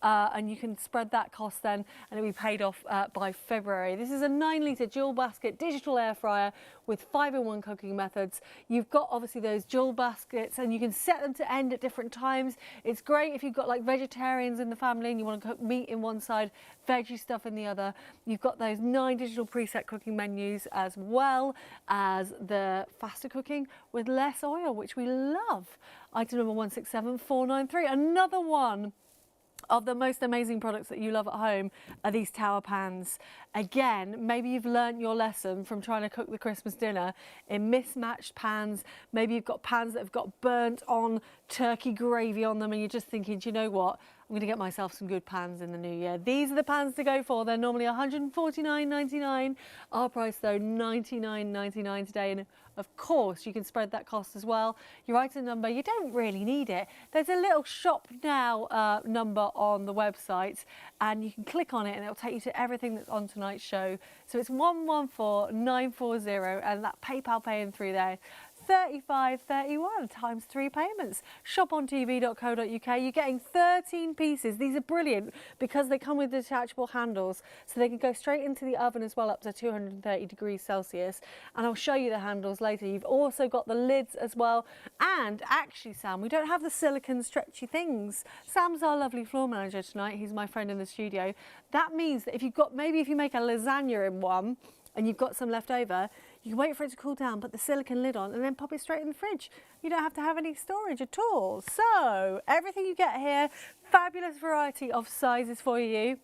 and you can spread that cost then, and it'll be paid off by February. This is a 9-litre dual basket digital air fryer with 5-in-1 cooking methods. You've got obviously those dual baskets, and you can set them to end at different times. It's great if you've got like vegetarians in the family and you want to cook meat in one side, veggie stuff in the other. You've got those 9 digital preset cooking menus, as well as the faster cooking with less oil, which we love. Item number 167493. Another one of the most amazing products that you love at home are these tower pans. Again, maybe you've learnt your lesson from trying to cook the Christmas dinner in mismatched pans. Maybe you've got pans that have got burnt on turkey gravy on them, and you're just thinking, do you know what? I'm going to get myself some good pans in the new year. These are the pans to go for. They're normally $149.99. Our price though, $99.99 today. And of course, you can spread that cost as well. Your item number, you don't really need it. There's a little shop now number on the website, and you can click on it and it'll take you to everything that's on tonight's show. So it's 114940, and that PayPal paying through there. 35.31 times 3 payments. ShopOnTV.co.uk. You're getting 13 pieces. These are brilliant because they come with detachable handles, so they can go straight into the oven as well, up to 230 degrees Celsius. And I'll show you the handles later. You've also got the lids as well. And actually, Sam, we don't have the silicone stretchy things. Sam's our lovely floor manager tonight. He's my friend in the studio. That means that if you've got, maybe if you make a lasagna in one and you've got some left over, you can wait for it to cool down, put the silicone lid on, and then pop it straight in the fridge. You don't have to have any storage at all. So everything you get here, fabulous variety of sizes for you.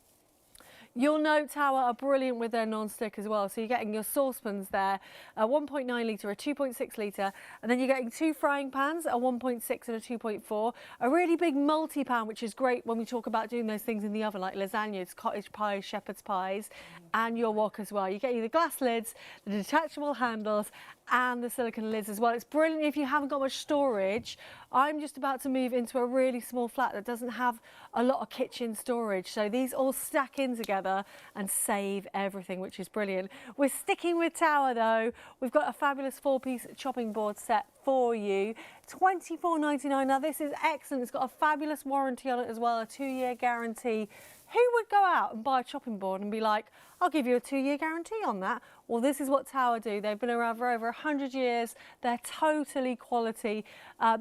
You'll know Tower are brilliant with their non-stick as well. So you're getting your saucepans there, a 1.9 litre, a 2.6 litre, and then you're getting 2 frying pans, a 1.6 and a 2.4, a really big multi-pan, which is great when we talk about doing those things in the oven, like lasagnas, cottage pies, shepherd's pies, and your wok as well. You're getting the glass lids, the detachable handles, and the silicone lids as well. It's brilliant if you haven't got much storage. I'm just about to move into a really small flat that doesn't have a lot of kitchen storage, so these all stack in together and save everything, which is brilliant. We're sticking with Tower though. We've got a fabulous 4-piece chopping board set for you, $24.99. Now this is excellent. It's got a fabulous warranty on it as well, a 2-year guarantee. Who would go out and buy a chopping board and be like, I'll give you a 2-year guarantee on that? Well, this is what Tower do. They've been around for over 100 years. They're totally quality.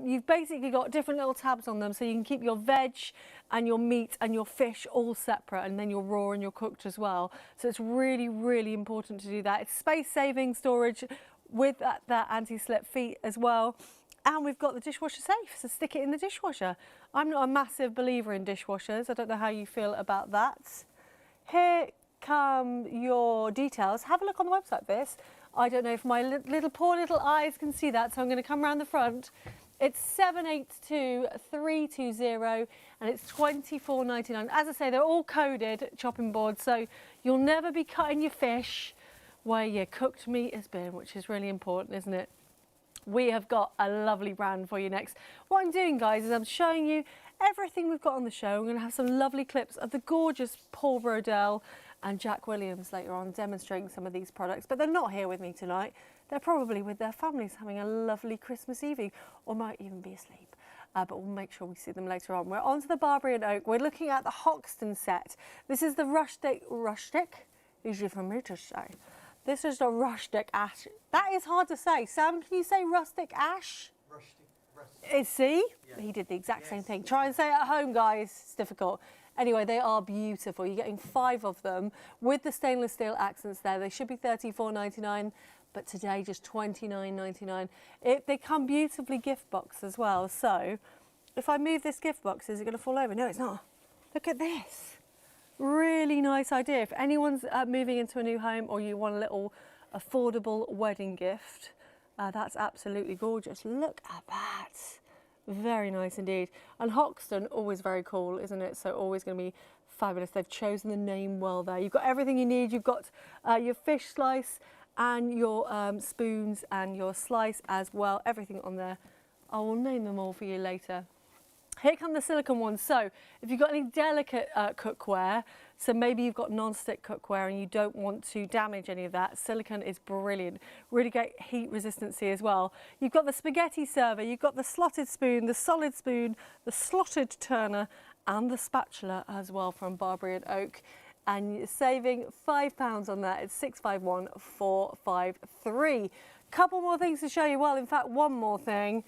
You've basically got different little tabs on them, so you can keep your veg and your meat and your fish all separate, and then your raw and your cooked as well. So it's really, really important to do that. It's space-saving storage with that anti-slip feet as well. And we've got the dishwasher safe, so stick it in the dishwasher. I'm not a massive believer in dishwashers. I don't know how you feel about that. Here come your details. Have a look on the website for this. I don't know if my poor little eyes can see that, so I'm going to come around the front. It's 782320, and it's $24.99. As I say, they're all coded chopping boards, so you'll never be cutting your fish where your cooked meat has been, which is really important, isn't it? We have got a lovely brand for you next. What I'm doing, guys, is I'm showing you everything we've got on the show. I'm going to have some lovely clips of the gorgeous Paul Brodell and Jack Williams later on demonstrating some of these products, but they're not here with me tonight. They're probably with their families having a lovely Christmas Eve, or might even be asleep. But we'll make sure we see them later on. We're on to the Barbary and Oak. We're looking at the Hoxton set. This is the rustic, easy for me to say. This is the rustic ash. That is hard to say. Sam, can you say rustic ash? Rustic. See? Yeah. He did the exact same thing. Try and say it at home, guys. It's difficult. Anyway, they are beautiful. You're getting 5 of them with the stainless steel accents there. They should be $34.99, but today just $29.99. They come beautifully gift boxed as well. So if I move this gift box, is it going to fall over? No, it's not. Look at this. Really nice idea. If anyone's moving into a new home, or you want a little affordable wedding gift, that's absolutely gorgeous. Look at that. Very nice indeed. And Hoxton, always very cool, isn't it? So always going to be fabulous. They've chosen the name well there. You've got everything you need. You've got your fish slice and your spoons and your slice as well. Everything on there. I will name them all for you later. Here come the silicone ones. So if you've got any delicate cookware, so maybe you've got non-stick cookware and you don't want to damage any of that, silicone is brilliant. Really great heat resistancy as well. You've got the spaghetti server, you've got the slotted spoon, the solid spoon, the slotted turner, and the spatula as well from Barbary and Oak. And you're saving £5 on that. It's 651-453. Couple more things to show you. Well, in fact, one more thing.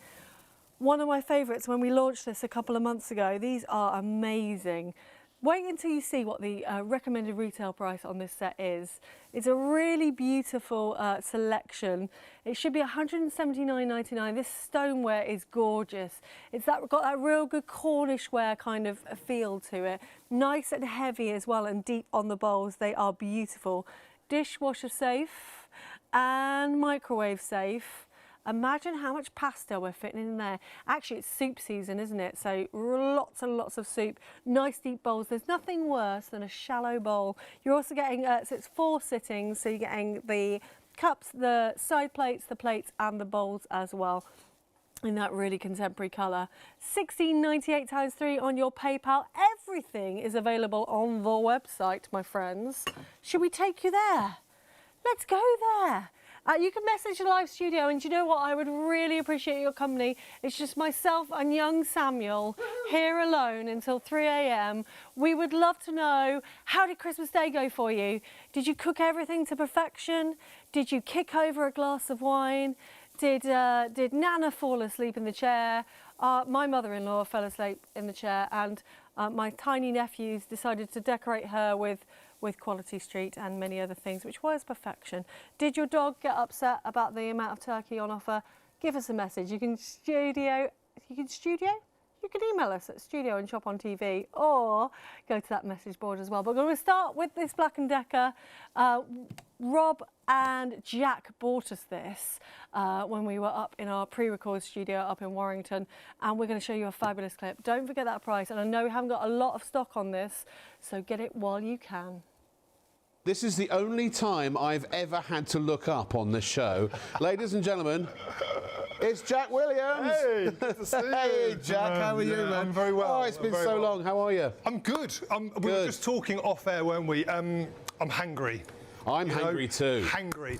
One of my favourites when we launched this a couple of months ago. These are amazing. Wait until you see what the recommended retail price on this set is. It's a really beautiful selection. It should be £179.99. This stoneware is gorgeous. It's got that real good Cornish ware kind of feel to it. Nice and heavy as well and deep on the bowls. They are beautiful. Dishwasher safe and microwave safe. Imagine how much pasta we're fitting in there. Actually, it's soup season, isn't it? So lots and lots of soup. Nice deep bowls. There's nothing worse than a shallow bowl. You're also getting, so it's 4 sittings, so you're getting the cups, the side plates, the plates and the bowls as well in that really contemporary colour. £16.98 times 3 on your PayPal. Everything is available on the website, my friends. Should we take you there? Let's go there. You can message the live studio, and you know what? I would really appreciate your company. It's just myself and young Samuel here alone until 3 a.m. We would love to know, how did Christmas Day go for you? Did you cook everything to perfection? Did you kick over a glass of wine? Did Nana fall asleep in the chair? My mother-in-law fell asleep in the chair, and my tiny nephews decided to decorate her with Quality Street and many other things, which was perfection. Did your dog get upset about the amount of turkey on offer? Give us a message. You can email us at studio@ShopOnTV or go to that message board as well. But we're going to start with this Black & Decker. Rob and Jack bought us this when we were up in our pre-record studio up in Warrington, and we're going to show you a fabulous clip. Don't forget that price, and I know we haven't got a lot of stock on this, so get it while you can. This is the only time I've ever had to look up on this show. Ladies and gentlemen, it's Jack Williams. Hey, good to see you. Hey, Jack, how are you, man? I'm very well. Oh, it's been so long. How are you? I'm good. We were just talking off air, weren't we? I'm hangry. I'm hangry too. Hangry.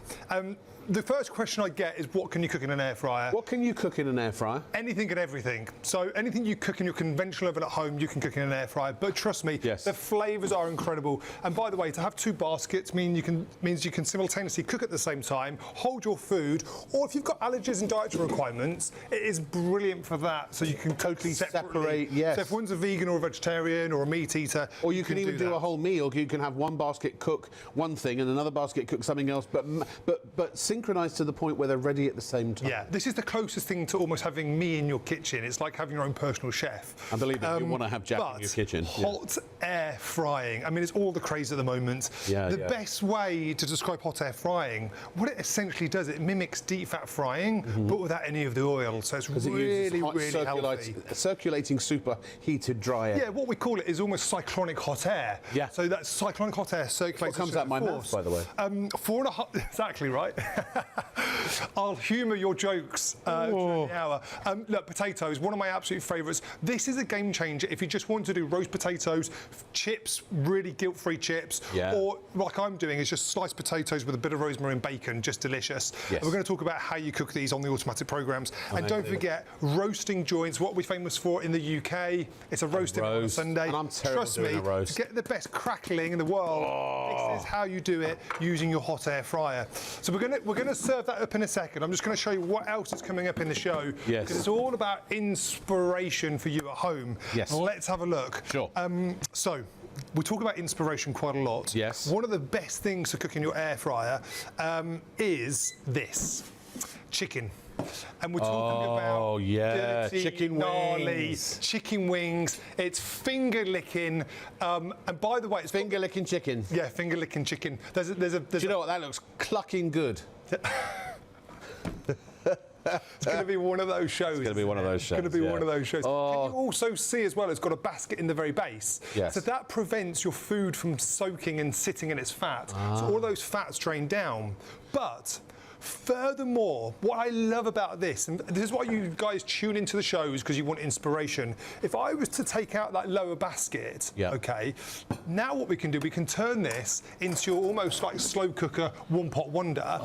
The first question I get is, what can you cook in an air fryer? What can you cook in an air fryer? Anything and everything. So anything you cook in your conventional oven at home, you can cook in an air fryer. But trust me, yes, the flavours are incredible. And by the way, to have 2 baskets means you can simultaneously cook at the same time, hold your food, or if you've got allergies and dietary requirements, it is brilliant for that. So you can totally separate. Yes. So if one's a vegan or a vegetarian or a meat eater, or you can even do a whole meal. You can have one basket cook one thing and another basket cook something else, but synchronised to the point where they're ready at the same time. Yeah, this is the closest thing to almost having me in your kitchen. It's like having your own personal chef. I believe it. You want to have Jack in your kitchen. Hot air frying. I mean, it's all the craze at the moment. The best way to describe hot air frying, what it essentially does, it mimics deep fat frying, but without any of the oil. So it's really healthy. Circulating superheated dry air. Yeah, what we call it is almost cyclonic hot air. Yeah. So that's cyclonic hot air circulates. What comes out my mouth, by the way? 4.5. Exactly right. I'll humour your jokes during the hour. Look, potatoes, one of my absolute favourites. This is a game changer if you just want to do roast potatoes, chips, really guilt-free chips, or like I'm doing is just sliced potatoes with a bit of rosemary and bacon, just delicious. Yes. We're going to talk about how you cook these on the automatic programmes. And don't forget, roasting joints, what we're famous for in the UK. It's a roasting on a Sunday. And I'm terrible doing a roast. To get the best crackling in the world, this is how you do it using your hot air fryer. So we're going to serve that up in a second. I'm just going to show you what else is coming up in the show. Yes. Because it's all about inspiration for you at home. Yes. Let's have a look. Sure. So we talk about inspiration quite a lot. Yes. One of the best things to cook in your air fryer is this, chicken. And we're talking about dirty, chicken wings. Chicken wings. It's finger licking. And by the way, it's finger licking chicken. Yeah, finger licking chicken. Do you know what? That looks clucking good. It's going to be one of those shows. It's going to be one of those shows. It's going to be one of those shows. Oh. Can you also see as well, it's got a basket in the very base. Yes. So that prevents your food from soaking and sitting in its fat. So all those fats drain down. But Furthermore, what I love about this, and this is why you guys tune into the shows because you want inspiration. If I was to take out that lower basket, okay, now what we can do, we can turn this into your almost like slow cooker one-pot wonder.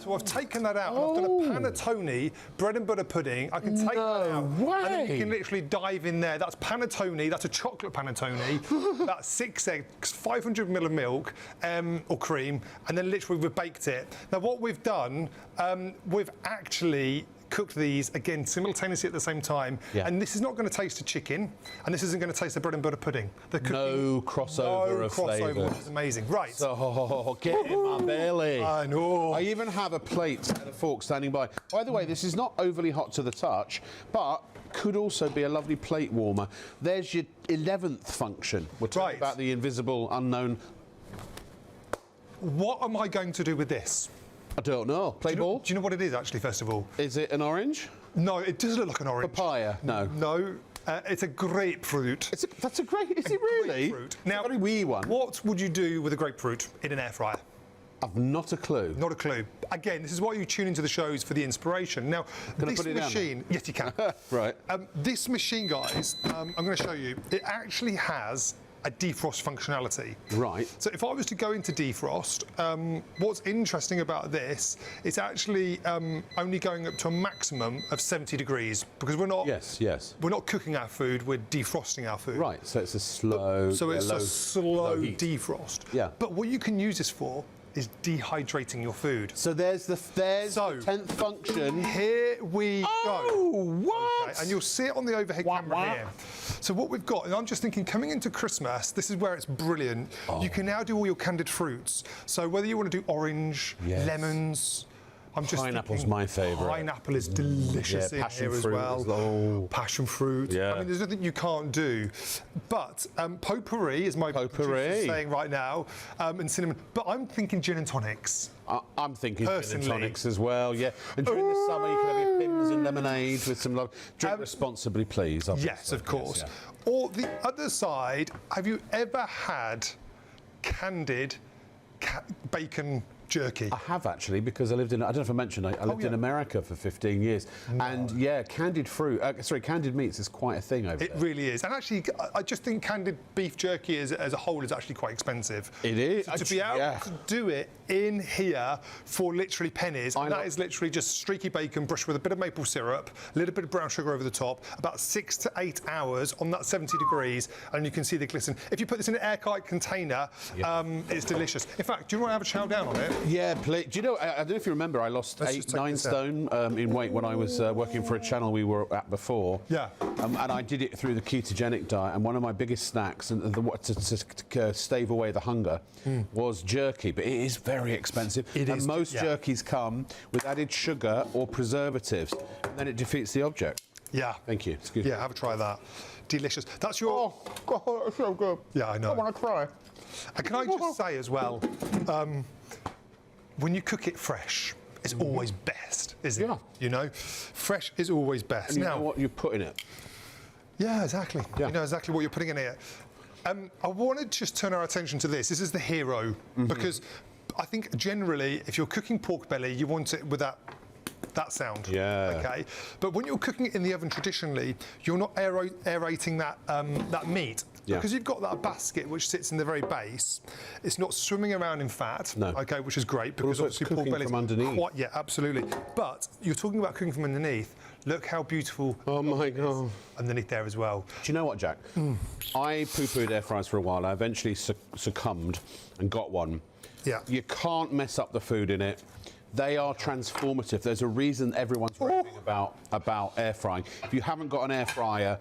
So I've taken that out and I've done a panettone bread and butter pudding. I can take that out and then you can literally dive in there. That's panettone, that's a chocolate panettone, that's 6 eggs, 500 ml of milk or cream, and then literally we've baked it. Now what we've done, we've actually cooked these again simultaneously at the same time, and this is not going to taste the chicken, and this isn't going to taste the bread and butter pudding. No crossover of flavours. It's amazing. Right. So get in my belly. I know. I even have a plate and a fork standing by. By the way, this is not overly hot to the touch, but could also be a lovely plate warmer. There's your 11th function. We're talking about the invisible, unknown. What am I going to do with this? I don't know. Play ball? Do you know what it is, actually, first of all? Is it an orange? No, it does look like an orange. Papaya? No. No, it's a grapefruit. That's a great... Is it really? Grapefruit. Now, a very wee one. What would you do with a grapefruit in an air fryer? I've not a clue. Not a clue. Again, this is why you tune into the shows for the inspiration. Now, Can this I put it machine... down? Yes, you can. Right. This machine, guys, I'm going to show you, it actually has a defrost functionality. Right. So if I was to go into defrost, what's interesting about this, it's actually only going up to a maximum of 70 degrees because we're not. Yes. We're not cooking our food. We're defrosting our food. Right. So it's a slow. So it's a slow heat. defrost. Yeah. But what you can use this for is dehydrating your food. So there's the 10th function. Here we go. Oh, what? Okay, and you'll see it on the overhead camera here. So what we've got, and I'm just thinking, coming into Christmas, this is where it's brilliant. You can now do all your candied fruits. So whether you want to do orange, lemons, I'm just Pineapple's thinking my favourite. Pineapple is delicious in here as well. Passion fruit. Yeah. I mean, there's nothing you can't do. But potpourri is my producer's saying right now, and cinnamon. But I'm thinking gin and tonics. I'm thinking gin and tonics as well, yeah. And during the summer, you can have your pims and lemonade with some love. Drink responsibly, please. Obviously. Yes, of course. Or the other side, have you ever had candied bacon jerky? I have actually, because I lived in, I don't know if I mentioned, I lived in America for 15 years. And yeah, candied candied meats is quite a thing over there. It really is. And actually, I just think candied beef jerky as a whole is actually quite expensive. It is. So to be able to do it in here for literally pennies, that is literally just streaky bacon brushed with a bit of maple syrup, a little bit of brown sugar over the top, about 6 to 8 hours on that 70 degrees, and you can see the glisten. If you put this in an airtight container, it's delicious. In fact, do you want to have a chow down on it? Yeah, please. Do you know, I don't know if you remember, I lost 9 stone in weight when I was working for a channel we were at before. Yeah. And I did it through the ketogenic diet, and one of my biggest snacks, and to stave away the hunger, was jerky, but it is very expensive. And most jerkies come with added sugar or preservatives, and then it defeats the object. Yeah. Thank you. Excuse me. Yeah, have a try of that. Delicious. That's your... Oh, God, that's so good. Yeah, I know. I want to cry. And can I just say as well, when you cook it fresh, it's always best, isn't it? You know, fresh is always best. And you know what you put in it. Yeah, exactly. Yeah. You know exactly what you're putting in it. I want to just turn our attention to this. This is the hero, because I think generally, if you're cooking pork belly, you want it with that sound. Yeah. Okay. But when you're cooking it in the oven traditionally, you're not aerating that meat. Yeah. Because you've got that basket which sits in the very base, it's not swimming around in fat. No. Okay, which is great because also it's obviously pork cooking belly from underneath. Yeah, absolutely. But you're talking about cooking from underneath. Look how beautiful. Oh my God. Underneath there as well. Do you know what, Jack? I poo-pooed air fryers for a while. I eventually succumbed and got one. Yeah. You can't mess up the food in it. They are transformative. There's a reason everyone's raving about air frying. If you haven't got an air fryer,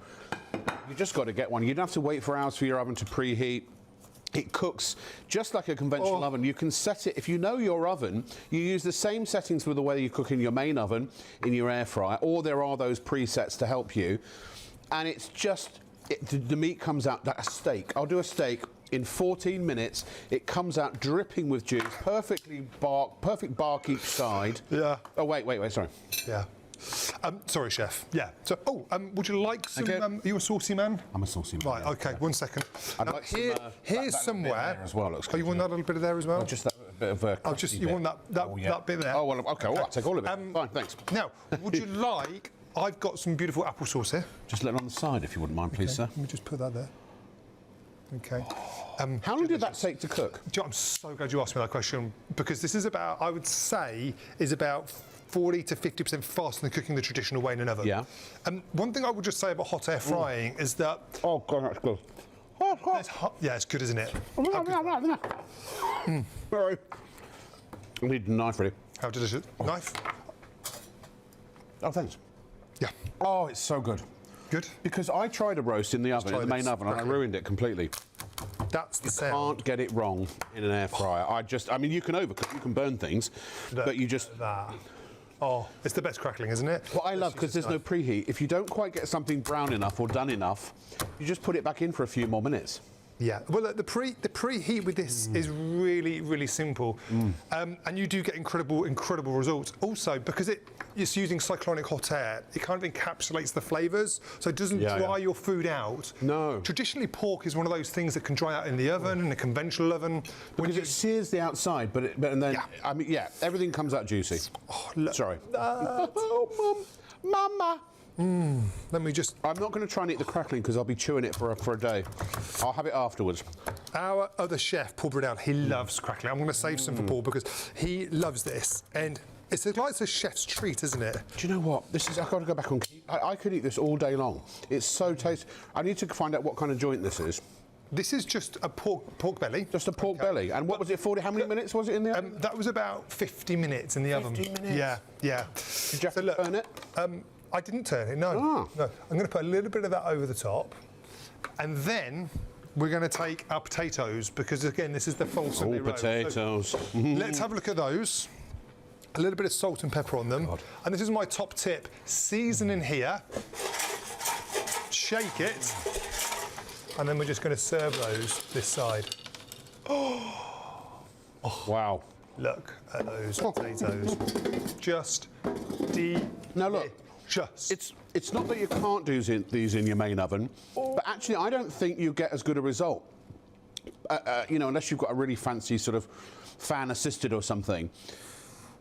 you just got to get one. You don't have to wait for hours for your oven to preheat. It cooks just like a conventional oven. You can set it, if you know your oven, you use the same settings for the way you cook in your main oven, in your air fryer, or there are those presets to help you. And it's just, the meat comes out, like a steak. I'll do a steak. In 14 minutes, it comes out dripping with juice, perfect bark each side. Yeah. Oh, wait, sorry. Yeah. Sorry, chef. Yeah. So, would you like some? Are you a saucy man? I'm a saucy man. Right. Yeah. Okay. 1 second. I'd now, like here's that somewhere. there as well. Looks good. You want that little bit of there as well? Just that bit of a. Oh, you want that bit there? Oh well, okay. Well, I'll take all of it. Fine, thanks. Now, would you like? I've got some beautiful applesauce here. Just let it on the side, if you wouldn't mind, please, sir. Let me just put that there. Okay. How long did that take to cook? I'm so glad you asked me that question, because this is about, I would say, is about 40 to 50% faster than cooking the traditional way in an oven. Yeah. One thing I would just say about hot air frying is that... Oh, God, that's good. Yeah, it's good, isn't it? Sorry. I need a knife, really. How delicious. Knife? Oh, thanks. Yeah. Oh, it's so good. Good? Because I tried a roast in the oven, in the main oven, and I ruined it completely. That's the You sound. can't get it wrong in an air fryer. I mean, you can overcook, you can burn things, but you just... That. Oh, it's the best crackling, isn't it? What I love, because there's no preheat, if you don't quite get something brown enough or done enough, you just put it back in for a few more minutes. Yeah, well, the preheat with this is really, really simple, and you do get incredible results. Also, because it's using cyclonic hot air, it kind of encapsulates the flavours, so it doesn't dry your food out. No. Traditionally, pork is one of those things that can dry out in the oven, in a conventional oven. Because it sears the outside, but then, I mean, everything comes out juicy. Oh, look. Sorry. Oh, Mama. Let me just... I'm not going to try and eat the crackling because I'll be chewing it for a day. I'll have it afterwards. Our other chef, Paul Bradell, he loves crackling. I'm going to save some for Paul because he loves this. And it's like a chef's treat, isn't it? Do you know what? I've got to go back on... I could eat this all day long. It's so tasty. I need to find out what kind of joint this is. This is just a pork belly. Just a pork belly. And what was it, 40? How many minutes was it in the oven? That was about 50 minutes in the oven. 50 minutes? Yeah. Did you have to turn it? I didn't turn it, no. No. I'm going to put a little bit of that over the top. And then we're going to take our potatoes, because, again, this is the full Sunday roast. Potatoes. So let's have a look at those. A little bit of salt and pepper on them. And this is my top tip. Season in here. Shake it. And then we're just going to serve those this side. Oh, wow. Look at those potatoes. Just Now, look. It's not that you can't do these in your main oven, but actually I don't think you get as good a result, unless you've got a really fancy sort of fan assisted or something.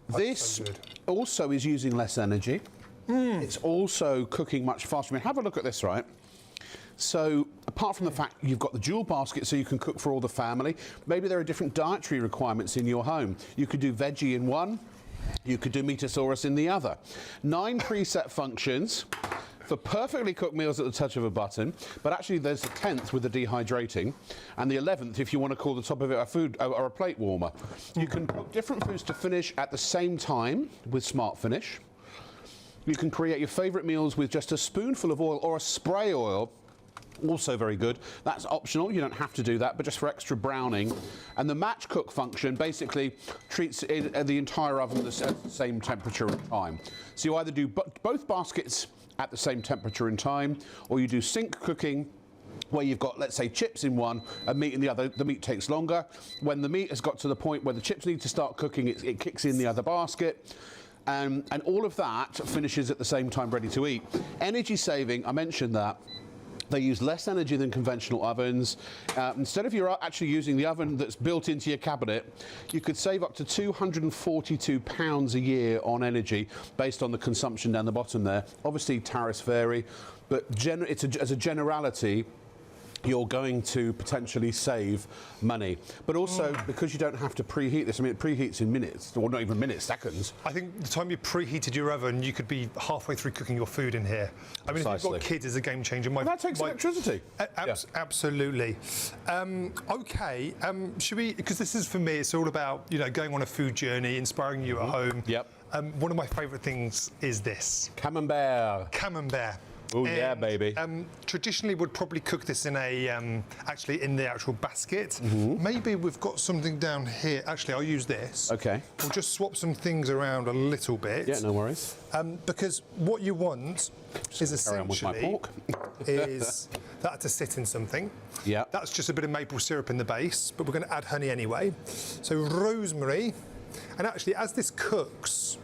This also is using less energy. It's also cooking much faster. I mean, have a look at this, right? So, apart from the fact you've got the dual basket so you can cook for all the family, maybe there are different dietary requirements in your home. You could do veggie in one, you could do Metasaurus in the other. 9 preset functions for perfectly cooked meals at the touch of a button, but actually there's the 10th with the dehydrating, and the 11th if you want to call the top of it a food or a plate warmer. You can cook different foods to finish at the same time with Smart Finish. You can create your favourite meals with just a spoonful of oil or a spray oil. Also very good. That's optional, you don't have to do that, but just for extra browning. And the match cook function basically treats the entire oven at the same temperature and time. So you either do both baskets at the same temperature and time, or you do sync cooking, where you've got, let's say, chips in one and meat in the other. The meat takes longer. When the meat has got to the point where the chips need to start cooking, it kicks in the other basket. And all of that finishes at the same time, ready to eat. Energy saving, I mentioned that. They use less energy than conventional ovens. Instead of you're actually using the oven that's built into your cabinet, you could save up to £242 a year on energy based on the consumption down the bottom there. Obviously, tariffs vary, but as a generality, you're going to potentially save money. But also, because you don't have to preheat this, I mean, it preheats in minutes, or not even minutes, seconds. I think the time you preheated your oven, you could be halfway through cooking your food in here. I mean, if you've got kids, it's a game changer. That takes electricity. Absolutely. Okay, should we, because this is, for me, it's all about, going on a food journey, inspiring you at home. Yep. One of my favourite things is this. Camembert. Camembert. Oh yeah, baby. Traditionally, would probably cook this in actually in the actual basket. Maybe we've got something down here. Actually, I'll use this. Okay. We'll just swap some things around a little bit. Yeah, no worries. Because what you want is essentially is that to sit in something. Yeah. That's just a bit of maple syrup in the base, but we're going to add honey anyway. So rosemary, and actually as this cooks.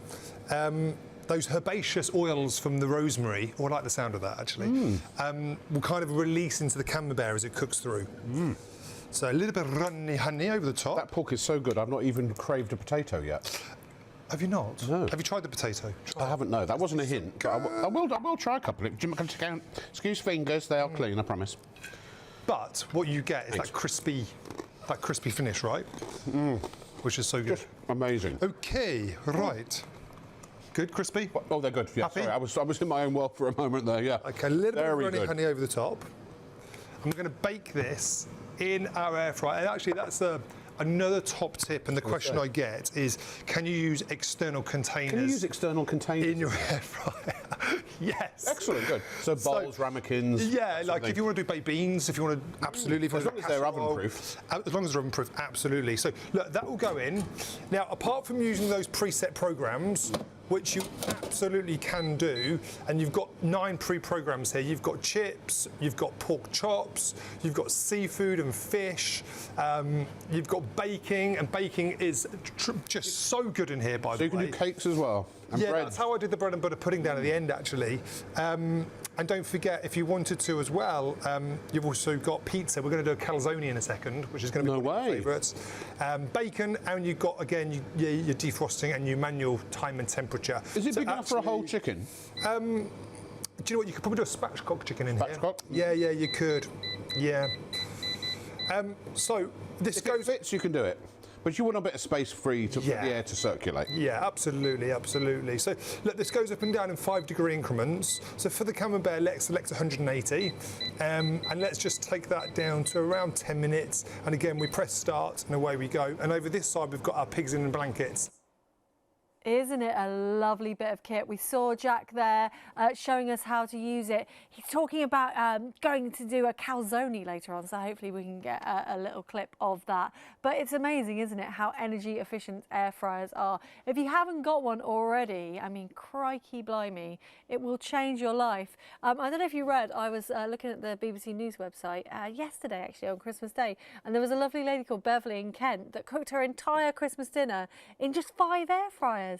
Those herbaceous oils from the rosemary, I like the sound of that actually, will kind of release into the camembert as it cooks through. So a little bit of runny honey over the top. That pork is so good, I've not even craved a potato yet. Have you not? No. Have you tried the potato? I haven't, no. That wasn't a hint. But I will try a couple. Excuse fingers, they are clean, I promise. But what you get is that crispy finish, right? Which is so good. Just amazing. Okay, right. Good, crispy? Oh, they're good. Yeah, Happy? sorry, I was in my own world for a moment there, yeah. Okay, a little bit of Very runny good. honey over the top. I'm going to bake this in our air fryer. And actually, that's another top tip. And the question I get is, can you use external containers? Can you use external containers? In your air fryer? Yes. Excellent, good. So bowls, ramekins. Yeah, like if you want to do baked beans, if you want to, absolutely. If you As want long to as they're casserole, oven-proof. As long as they're oven-proof, absolutely. So look, that will go in. Now, apart from using those preset programs, which you absolutely can do, and you've got 9 pre-programs here. You've got chips, you've got pork chops, you've got seafood and fish, you've got baking, and baking is just so good in here, by So the you can way. do cakes as well. And Yeah, bread. that's how I did the bread and butter pudding down at the end, actually. And don't forget, if you wanted to as well, you've also got pizza. We're going to do a calzone in a second, which is going to be No one of my way. favourites. Bacon, and you've got, again, your defrosting and your manual time and temperature. Is it So big enough for a whole actually, chicken? do you know what? You could probably do a spatchcock chicken in here. Spatchcock? Yeah, you could. Yeah. So this If it goes. fits, you can do it. But you want a bit of space free for the Yeah. air to circulate. Yeah, absolutely, absolutely. So look, this goes up and down in 5-degree increments. So for the camembert, let's select 180, and let's just take that down to around 10 minutes. And again, we press start, and away we go. And over this side, we've got our pigs in blankets. Isn't it a lovely bit of kit? We saw Jack there showing us how to use it. He's talking about going to do a calzone later on, so hopefully we can get a little clip of that. But it's amazing, isn't it, how energy efficient air fryers are. If you haven't got one already, I mean, crikey blimey, it will change your life. I don't know if you read, I was looking at the BBC News website yesterday, actually, on Christmas Day, and there was a lovely lady called Beverly in Kent that cooked her entire Christmas dinner in just 5 air fryers.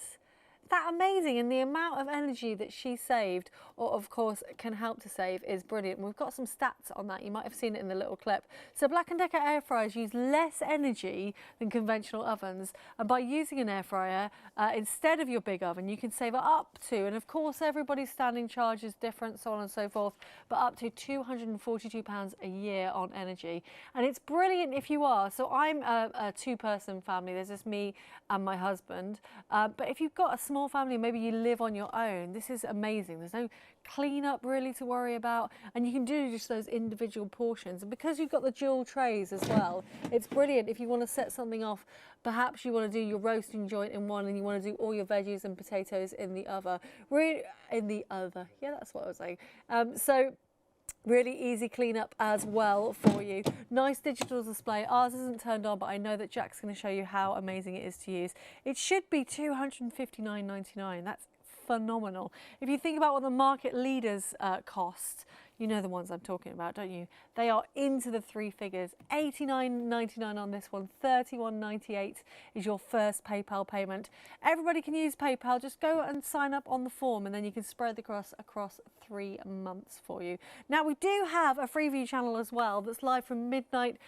That amazing, and the amount of energy that she saved, or of course can help to save, is brilliant. We've got some stats on that. You might have seen it in the little clip. So Black & Decker air fryers use less energy than conventional ovens, and by using an air fryer instead of your big oven, you can save up to, and of course everybody's standing charge is different, so on and so forth, but up to £242 a year on energy. And it's brilliant if you are. So I'm a 2-person family. There's just me and my husband. But if you've got a small family, maybe you live on your own, this is amazing. There's no clean up really to worry about, and you can do just those individual portions. And because you've got the dual trays as well, it's brilliant if you want to set something off. Perhaps you want to do your roasting joint in one, and you want to do all your veggies and potatoes in the other. Really, in the other. Yeah, that's what I was saying. So really easy cleanup as well for you. Nice digital display. Ours isn't turned on, but I know that Jack's going to show you how amazing it is to use. It should be $259.99. That's phenomenal. If you think about what the market leaders cost, you know the ones I'm talking about, don't you? They are into the 3 figures. $89.99 on this one, $31.98 is your first PayPal payment. Everybody can use PayPal. Just go and sign up on the form, and then you can spread the cost across 3 months for you. Now, we do have a Freeview channel as well that's live from midnight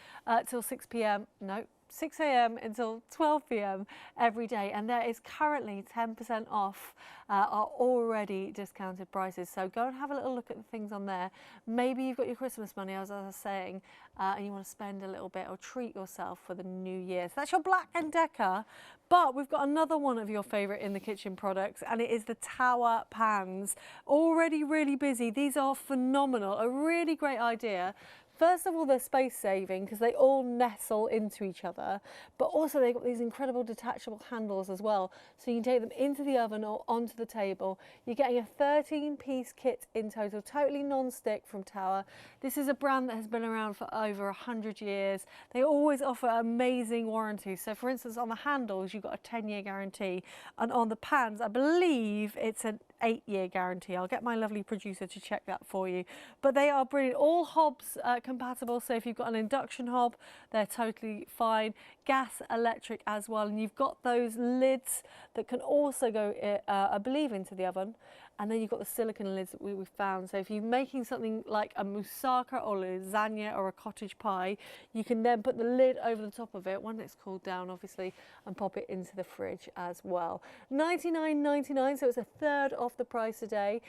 till 6 p.m. No, 6 a.m. until 12 p.m. every day, and there is currently 10% off our already discounted prices. So go and have a little look at the things on there. Maybe you've got your Christmas money, as I was saying, and you want to spend a little bit or treat yourself for the new year. So that's your Black & Decker, but we've got another one of your favourite in the kitchen products, and it is the Tower pans. Already really busy. These are phenomenal. A really great idea. First of all, they're space saving because they all nestle into each other, but also they've got these incredible detachable handles as well. So you can take them into the oven or onto the table. You're getting a 13-piece kit in total, totally non-stick from Tower. This is a brand that has been around for over 100 years. They always offer amazing warranties. So for instance, on the handles, you've got a 10-year guarantee. And on the pans, I believe it's an 8-year guarantee. I'll get my lovely producer to check that for you. But they are brilliant. All hobs compatible, so if you've got an induction hob, they're totally fine. Gas, electric as well, and you've got those lids that can also go, I believe, into the oven. And then you've got the silicone lids that we found. So if you're making something like a moussaka or lasagna or a cottage pie, you can then put the lid over the top of it when it's cooled down, obviously, and pop it into the fridge as well. £99.99, so it's a third off the price today.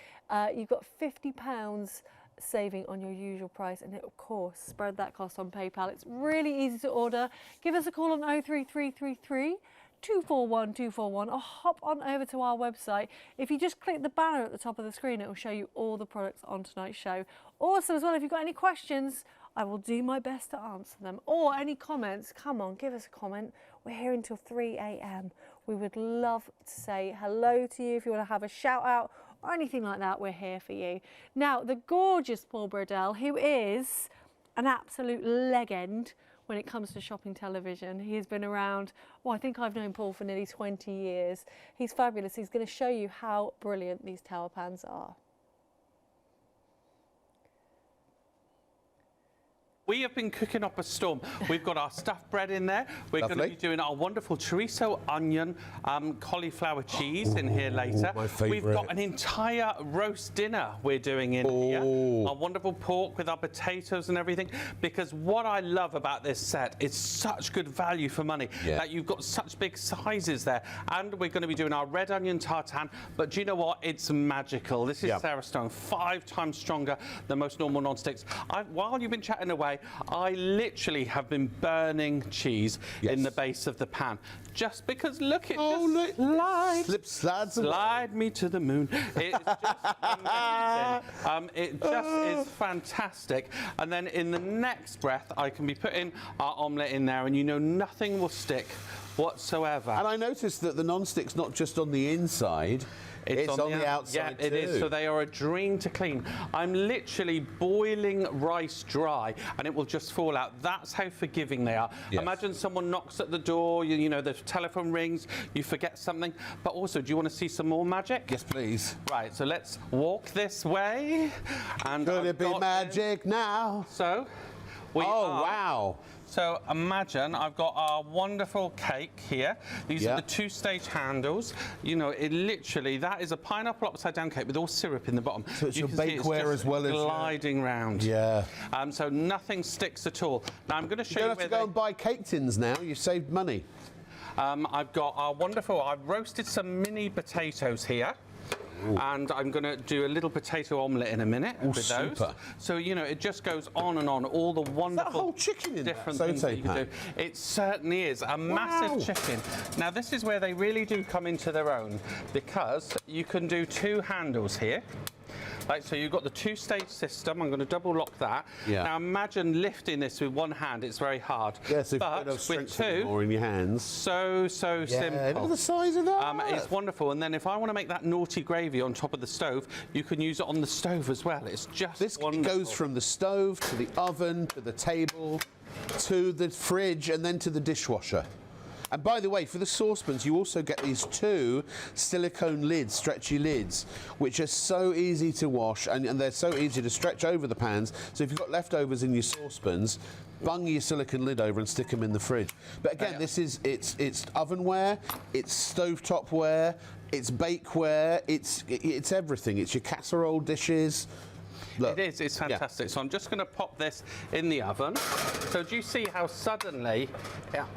You've got £50 saving on your usual price, and it, of course, spread that cost on PayPal. It's really easy to order. Give us a call on 03333 241 241 or hop on over to our website. If you just click the banner at the top of the screen, it will show you all the products on tonight's show. Also, as well, if you've got any questions, I will do my best to answer them. Or any comments, come on, give us a comment. We're here until 3 a.m. We would love to say hello to you. If you want to have a shout out or anything like that, we're here for you. Now, the gorgeous Paul Brodell, who is an absolute legend when it comes to shopping television. He has been around, well, I think I've known Paul for nearly 20 years. He's fabulous. He's going to show you how brilliant these tower pans are. We have been cooking up a storm. We've got our stuffed bread in there. We're going to be doing our wonderful chorizo, onion, cauliflower cheese in here later. My favourite. We've got an entire roast dinner we're doing in here. Our wonderful pork with our potatoes and everything. Because what I love about this set, it's such good value for money. That you've got such big sizes there. And we're going to be doing our red onion tartane. But do you know what? It's magical. This is Sarah Stone, 5 times stronger than most normal non-sticks. While you've been chatting away, I literally have been burning cheese in the base of the pan. Just because, look, it slide me to the moon. It's just amazing. It just is fantastic. And then in the next breath, I can be putting our omelette in there, and you know nothing will stick whatsoever. And I noticed that the non-stick's not just on the inside. It's on the outside too. Yeah, it is. So they are a dream to clean. I'm literally boiling rice dry, and it will just fall out. That's how forgiving they are. Imagine someone knocks at the door, you know, the telephone rings, you forget something. But also, do you want to see some more magic? Yes, please. Right, so let's walk this way. And could it be magic now? So, wow. So imagine I've got our wonderful cake here. These are the 2-stage handles. You know, it literally, that is a pineapple upside down cake with all syrup in the bottom. So it's your bakeware as well as gliding round. So nothing sticks at all. Now I'm going to show you. You don't have to go and buy cake tins now. You saved money. I've got our wonderful. I've roasted some mini potatoes here. And I'm going to do a little potato omelette in a minute with those. So, you know, it just goes on and on. All the wonderful is that whole chicken in different that things that you can do. It certainly is. A massive chicken. Now, this is where they really do come into their own, because you can do 2 handles here. Right, so you've got the 2-stage system. I'm going to double lock that. Now imagine lifting this with one hand. It's very hard. Yes, but with 2, more in your hands. So simple. Look at the size of that. It's wonderful. And then if I want to make that naughty gravy on top of the stove, you can use it on the stove as well. It's just wonderful. Goes from the stove to the oven to the table to the fridge and then to the dishwasher. And by the way, for the saucepans, you also get these 2 silicone lids, stretchy lids, which are so easy to wash, and they're so easy to stretch over the pans. So if you've got leftovers in your saucepans, bung your silicone lid over and stick them in the fridge. But again, this is it's ovenware, it's stovetopware, it's bakeware, it's everything. It's your casserole dishes. Look. It is, it's fantastic. So I'm just going to pop this in the oven. So do you see how suddenly,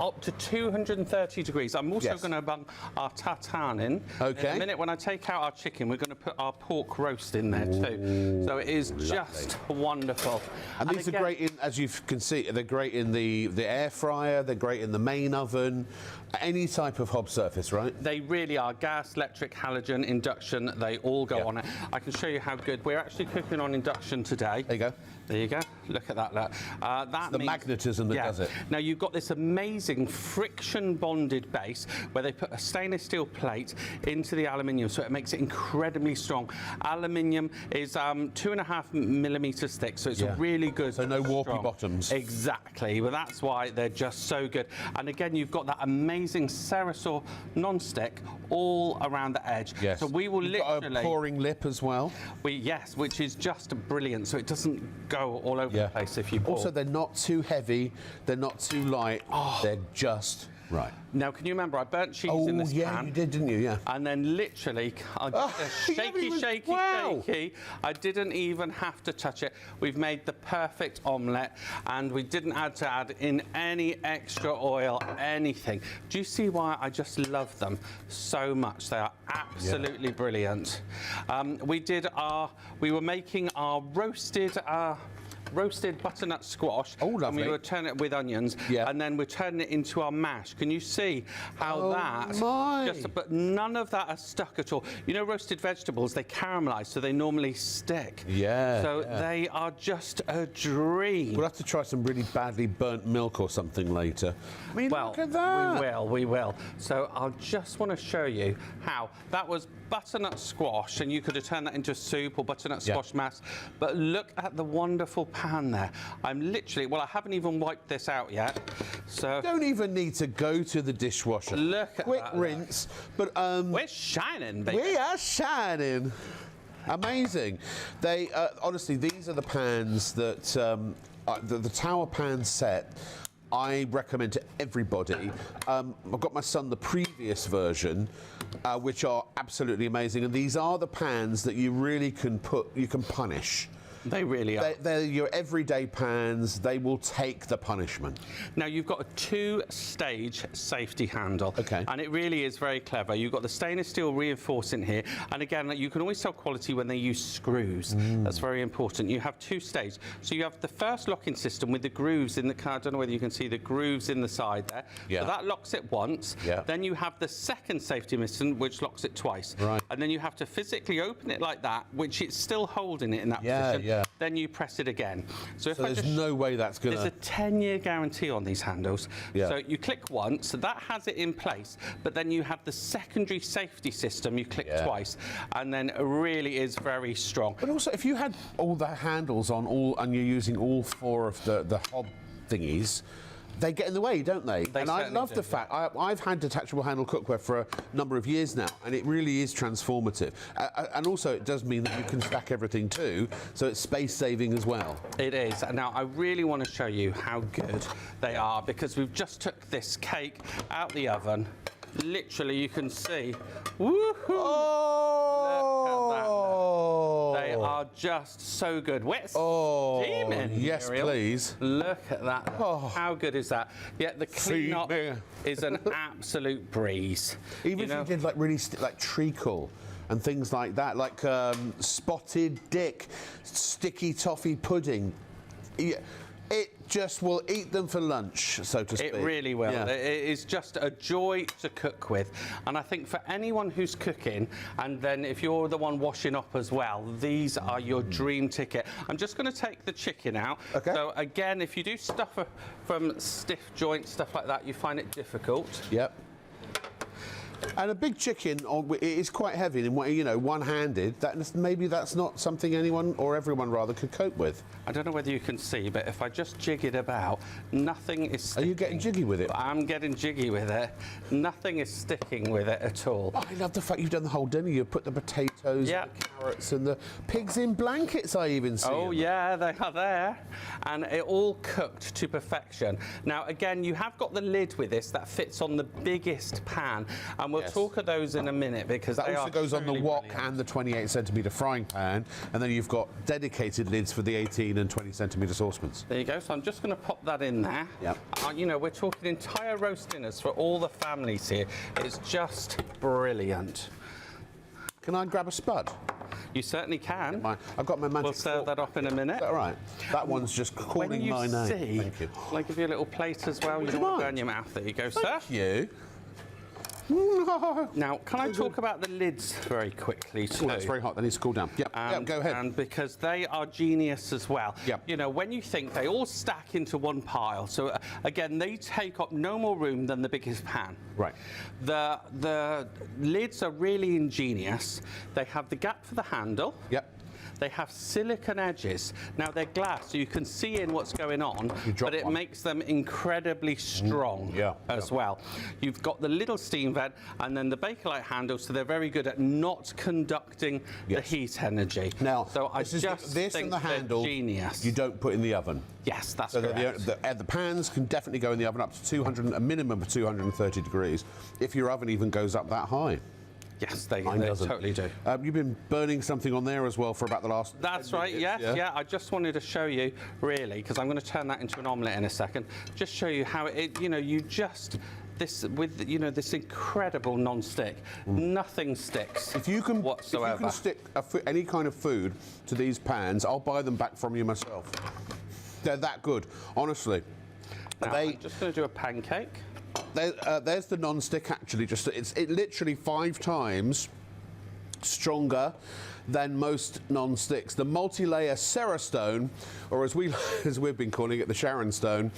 up to 230 degrees, I'm also going to bung our tartane in. In a minute, when I take out our chicken, we're going to put our pork roast in there too. So it is just wonderful. And these are great in, as you can see, they're great in the air fryer, they're great in the main oven, any type of hob surface, right? They really are. Gas, electric, halogen, induction, they all go on it. I can show you how good. We're actually cooking on induction today. There you go. There you go. Look at that. Look. That's the magnetism that does it. Now you've got this amazing friction bonded base where they put a stainless steel plate into the aluminium, so it makes it incredibly strong. Aluminium is 2.5 millimeters thick, so it's a really good. So no warpy bottoms. Exactly. Well, that's why they're just so good. And again, you've got that amazing Ceresor non-stick all around the edge. Yes. So we will literally got a pouring lip as well. Which is just brilliant. So it doesn't go all over the place if you pour. Also, they're not too heavy, they're not too light, they're just Right. Now, can you remember I burnt cheese in this pan? You did, didn't you? Yeah. And then literally, I just you haven't even- shaky. I didn't even have to touch it. We've made the perfect omelette, and we didn't have to add in any extra oil, anything. Do you see why I just love them so much? They are absolutely brilliant. We were making our roasted butternut squash. Oh, lovely. And we were turning it with onions. Yeah. And then we're turning it into our mash. Can you see how but none of that is stuck at all. You know, roasted vegetables, they caramelize, so they normally stick. Yeah. So they are just a dream. We'll have to try some really badly burnt milk or something later. I mean, Well, look at that. we will. So I'll just want to show you how that was butternut squash, and you could have turned that into a soup or butternut squash mass. But look at the wonderful pan there. I'm literally, well, I haven't even wiped this out yet. So Don't even need to go to the dishwasher. Look at Quick that, rinse. But we're shining, baby. we are shining. Amazing. They honestly, these are the pans that the Tower Pan set. I recommend to everybody. I've got my son the previous version, which are absolutely amazing, and these are the pans that you really can punish. They really are. They're your everyday pans. They will take the punishment. Now, you've got a 2-stage safety handle. Okay. And it really is very clever. You've got the stainless steel reinforcing here. And again, you can always tell quality when they use screws. That's very important. You have 2 stages. So you have the first locking system with the grooves in the car. I don't know whether you can see the grooves in the side there. Yeah. So that locks it once. Yeah. Then you have the second safety mechanism, which locks it twice. Right. And then you have to physically open it like that, which it's still holding it in that Yeah, position. yeah. Then you press it again. So if I There's just no way that's going There's to... a 10-year guarantee on these handles. Yeah. So you click once, so that has it in place, but then you have the secondary safety system, you click twice, and then it really is very strong. But also, if you had all the handles on and you're using all 4 of the hob thingies, they get in the way, don't they? And I certainly love do, the fact I've had detachable handle cookware for a number of years now, and it really is transformative. And also, it does mean that you can stack everything too, so it's space saving as well. It is. Now, I really want to show you how good they are, because we've just took this cake out the oven. Literally, you can see. Woohoo! They are just so good. We're steaming. Yes, Muriel. please. Look at that. How good is that? Yet the clean-up me. is an absolute breeze. Even if you did like really like treacle and things like that, like spotted dick, sticky toffee pudding. It just will eat them for lunch, so to speak. It really will. Yeah. It is just a joy to cook with. And I think for anyone who's cooking, and then if you're the one washing up as well, these are your dream ticket. I'm just going to take the chicken out. Okay. So again, if you do stuff from stiff joints, stuff like that, you find it difficult. Yep. And a big chicken it is quite heavy, and one-handed. Maybe that's not something anyone or everyone rather could cope with. I don't know whether you can see, but if I just jig it about, nothing is sticking. Are you getting jiggy with it? I'm getting jiggy with it. Nothing is sticking with it at all. Oh, I love the fact you've done the whole dinner. You put the potatoes, Yeah. the carrots, and the pigs in blankets. I even see. Oh them. yeah, they are there, and it all cooked to perfection. Now again, you have got the lid with this that fits on the biggest pan, and we'll talk of those in a minute, because That they also are goes on the truly wok brilliant. and the 28cm frying pan, and then you've got dedicated lids for the 18 and 20cm saucepans. There you go. So I'm just going to pop that in there. Yep. We're talking entire roast dinners for all the families here. It's just brilliant. Can I grab a spud? You certainly can. I've got my magic We'll serve fork. that up in a minute. Is that all right? That one's just When calling you my name. see, Thank you. I'll give you a little plate as well. You Would don't you want to mind? burn your mouth. There you go, sir. Thank you. Now, can I talk about the lids very quickly too? Oh, that's very hot. That needs to cool down. Yep, go ahead. And because they are genius as well. Yep. When you think they all stack into one pile, so again, they take up no more room than the biggest pan. Right. The lids are really ingenious. They have the gap for the handle. Yep. They have silicone edges. Now they're glass, so you can see in what's going on, but it makes them incredibly strong as well. You've got the little steam vent and then the Bakelite handle, so they're very good at not conducting the heat energy. Now, so I just this think and the handle, genius. you don't put in the oven. Yes, that's so correct. The pans can definitely go in the oven up to 200, a minimum of 230 degrees, if your oven even goes up that high. Yes, they totally do. You've been burning something on there as well for about the last. That's right. Yes, yeah. I just wanted to show you, really, because I'm going to turn that into an omelette in a second. Just show you how it, you just. This with this incredible non-stick, nothing sticks. If you can whatsoever. If you can stick any kind of food to these pans, I'll buy them back from you myself. They're that good, honestly. Now, I'm just going to do a pancake. There's the non-stick. Actually, it's literally 5 times stronger than most non-sticks. The multi-layer Cerastone, or as we've been calling it, the Sharon Stone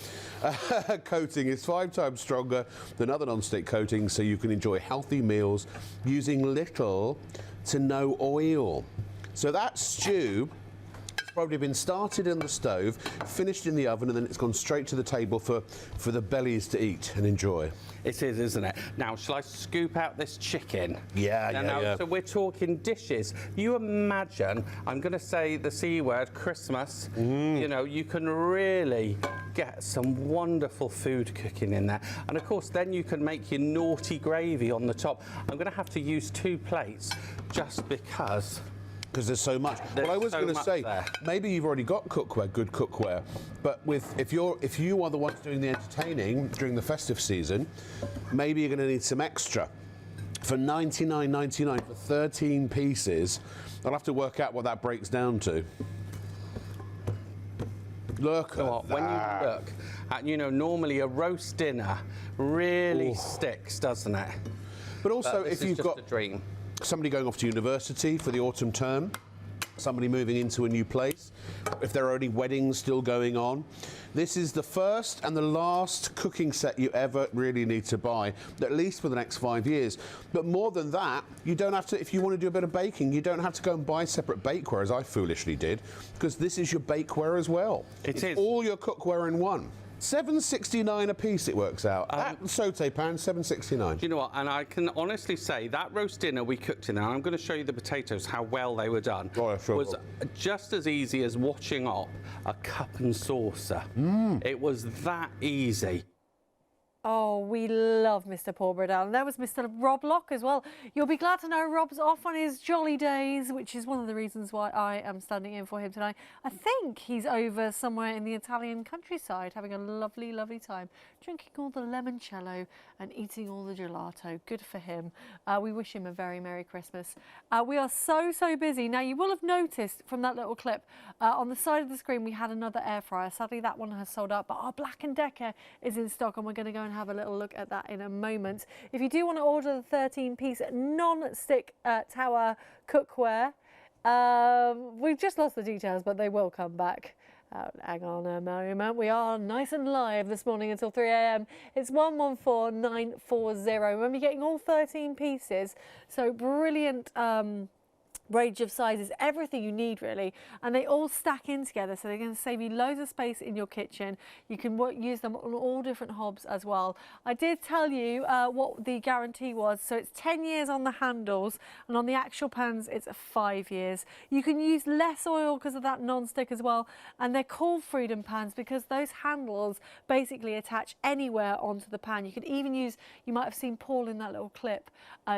coating, is 5 times stronger than other non-stick coatings, so you can enjoy healthy meals using little to no oil. So that stew has probably been started in the stove, finished in the oven, and then it's gone straight to the table for the bellies to eat and enjoy. It is, isn't it? Now, shall I scoop out this chicken? Yeah. So we're talking dishes. You imagine, I'm going to say the C word, Christmas. You can really get some wonderful food cooking in there. And of course, then you can make your naughty gravy on the top. I'm going to have to use 2 plates just because there's so much. Well, I was going to say, maybe you've already got cookware, good cookware, but if you are the ones doing the entertaining during the festive season, maybe you're going to need some extra. For $99.99 for 13 pieces, I'll have to work out what that breaks down to. Look at that. When you look at, normally a roast dinner really sticks, doesn't it? But also, if you've got a dream. Somebody going off to university for the autumn term, somebody moving into a new place, if there are any weddings still going on, this is the first and the last cooking set you ever really need to buy, at least for the next 5 years. But more than that, you don't have to, if you want to do a bit of baking, you don't have to go and buy separate bakeware, as I foolishly did, because this is your bakeware as well. It's all your cookware in one. $7.69 a piece it works out. That sauté pan, $7.69. Do you know what? And I can honestly say that roast dinner we cooked in there, and I'm going to show you the potatoes, how well they were done, was just as easy as washing up a cup and saucer. It was that easy. Oh, we love Mr. Paul Bradell. And there was Mr. Rob Locke as well. You'll be glad to know Rob's off on his jolly days, which is one of the reasons why I am standing in for him tonight. I think he's over somewhere in the Italian countryside having a lovely, lovely time, drinking all the limoncello and eating all the gelato. Good for him. We wish him a very Merry Christmas. We are so busy. Now, you will have noticed from that little clip on the side of the screen we had another air fryer. Sadly, that one has sold out, but our Black & Decker is in stock, and we're going to go and have a little look at that in a moment. If you do want to order the 13-piece non-stick tower cookware, we've just lost the details, but they will come back. Hang on a moment. We are nice and live this morning until 3 a.m. It's 114940. Remember, you're getting all 13 pieces. So brilliant range of sizes, everything you need really, and they all stack in together, so they're going to save you loads of space in your kitchen. You can use them on all different hobs as well. I did tell you what the guarantee was, so it's 10 years on the handles, and on the actual pans it's 5 years. You can use less oil because of that non-stick as well, and they're called Freedom pans because those handles basically attach anywhere onto the pan. You could even use, you might have seen Paul in that little clip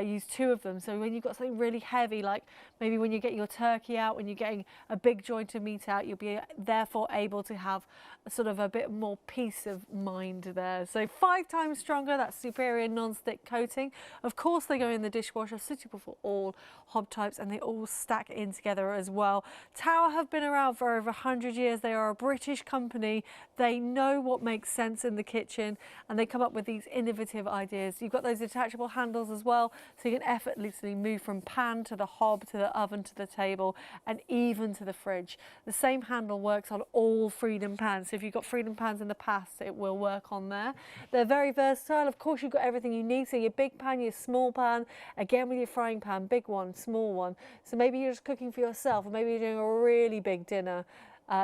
use 2 of them, so when you've got something really heavy, like maybe when you get your turkey out, when you're getting a big joint of meat out, you'll be therefore able to have sort of a bit more peace of mind there. So 5 times stronger, that superior non-stick coating. Of course, they go in the dishwasher, suitable for all hob types, and they all stack in together as well. Tower have been around for over 100 years. They are a British company. They know what makes sense in the kitchen, and they come up with these innovative ideas. You've got those detachable handles as well, so you can effortlessly move from pan to the hob to the the oven to the table and even to the fridge. The same handle works on all Freedom pans. So if you've got Freedom pans in the past, it will work on there. They're very versatile. Of course, you've got everything you need. So your big pan, your small pan, again with your frying pan, big one, small one. So maybe you're just cooking for yourself, or maybe you're doing a really big dinner.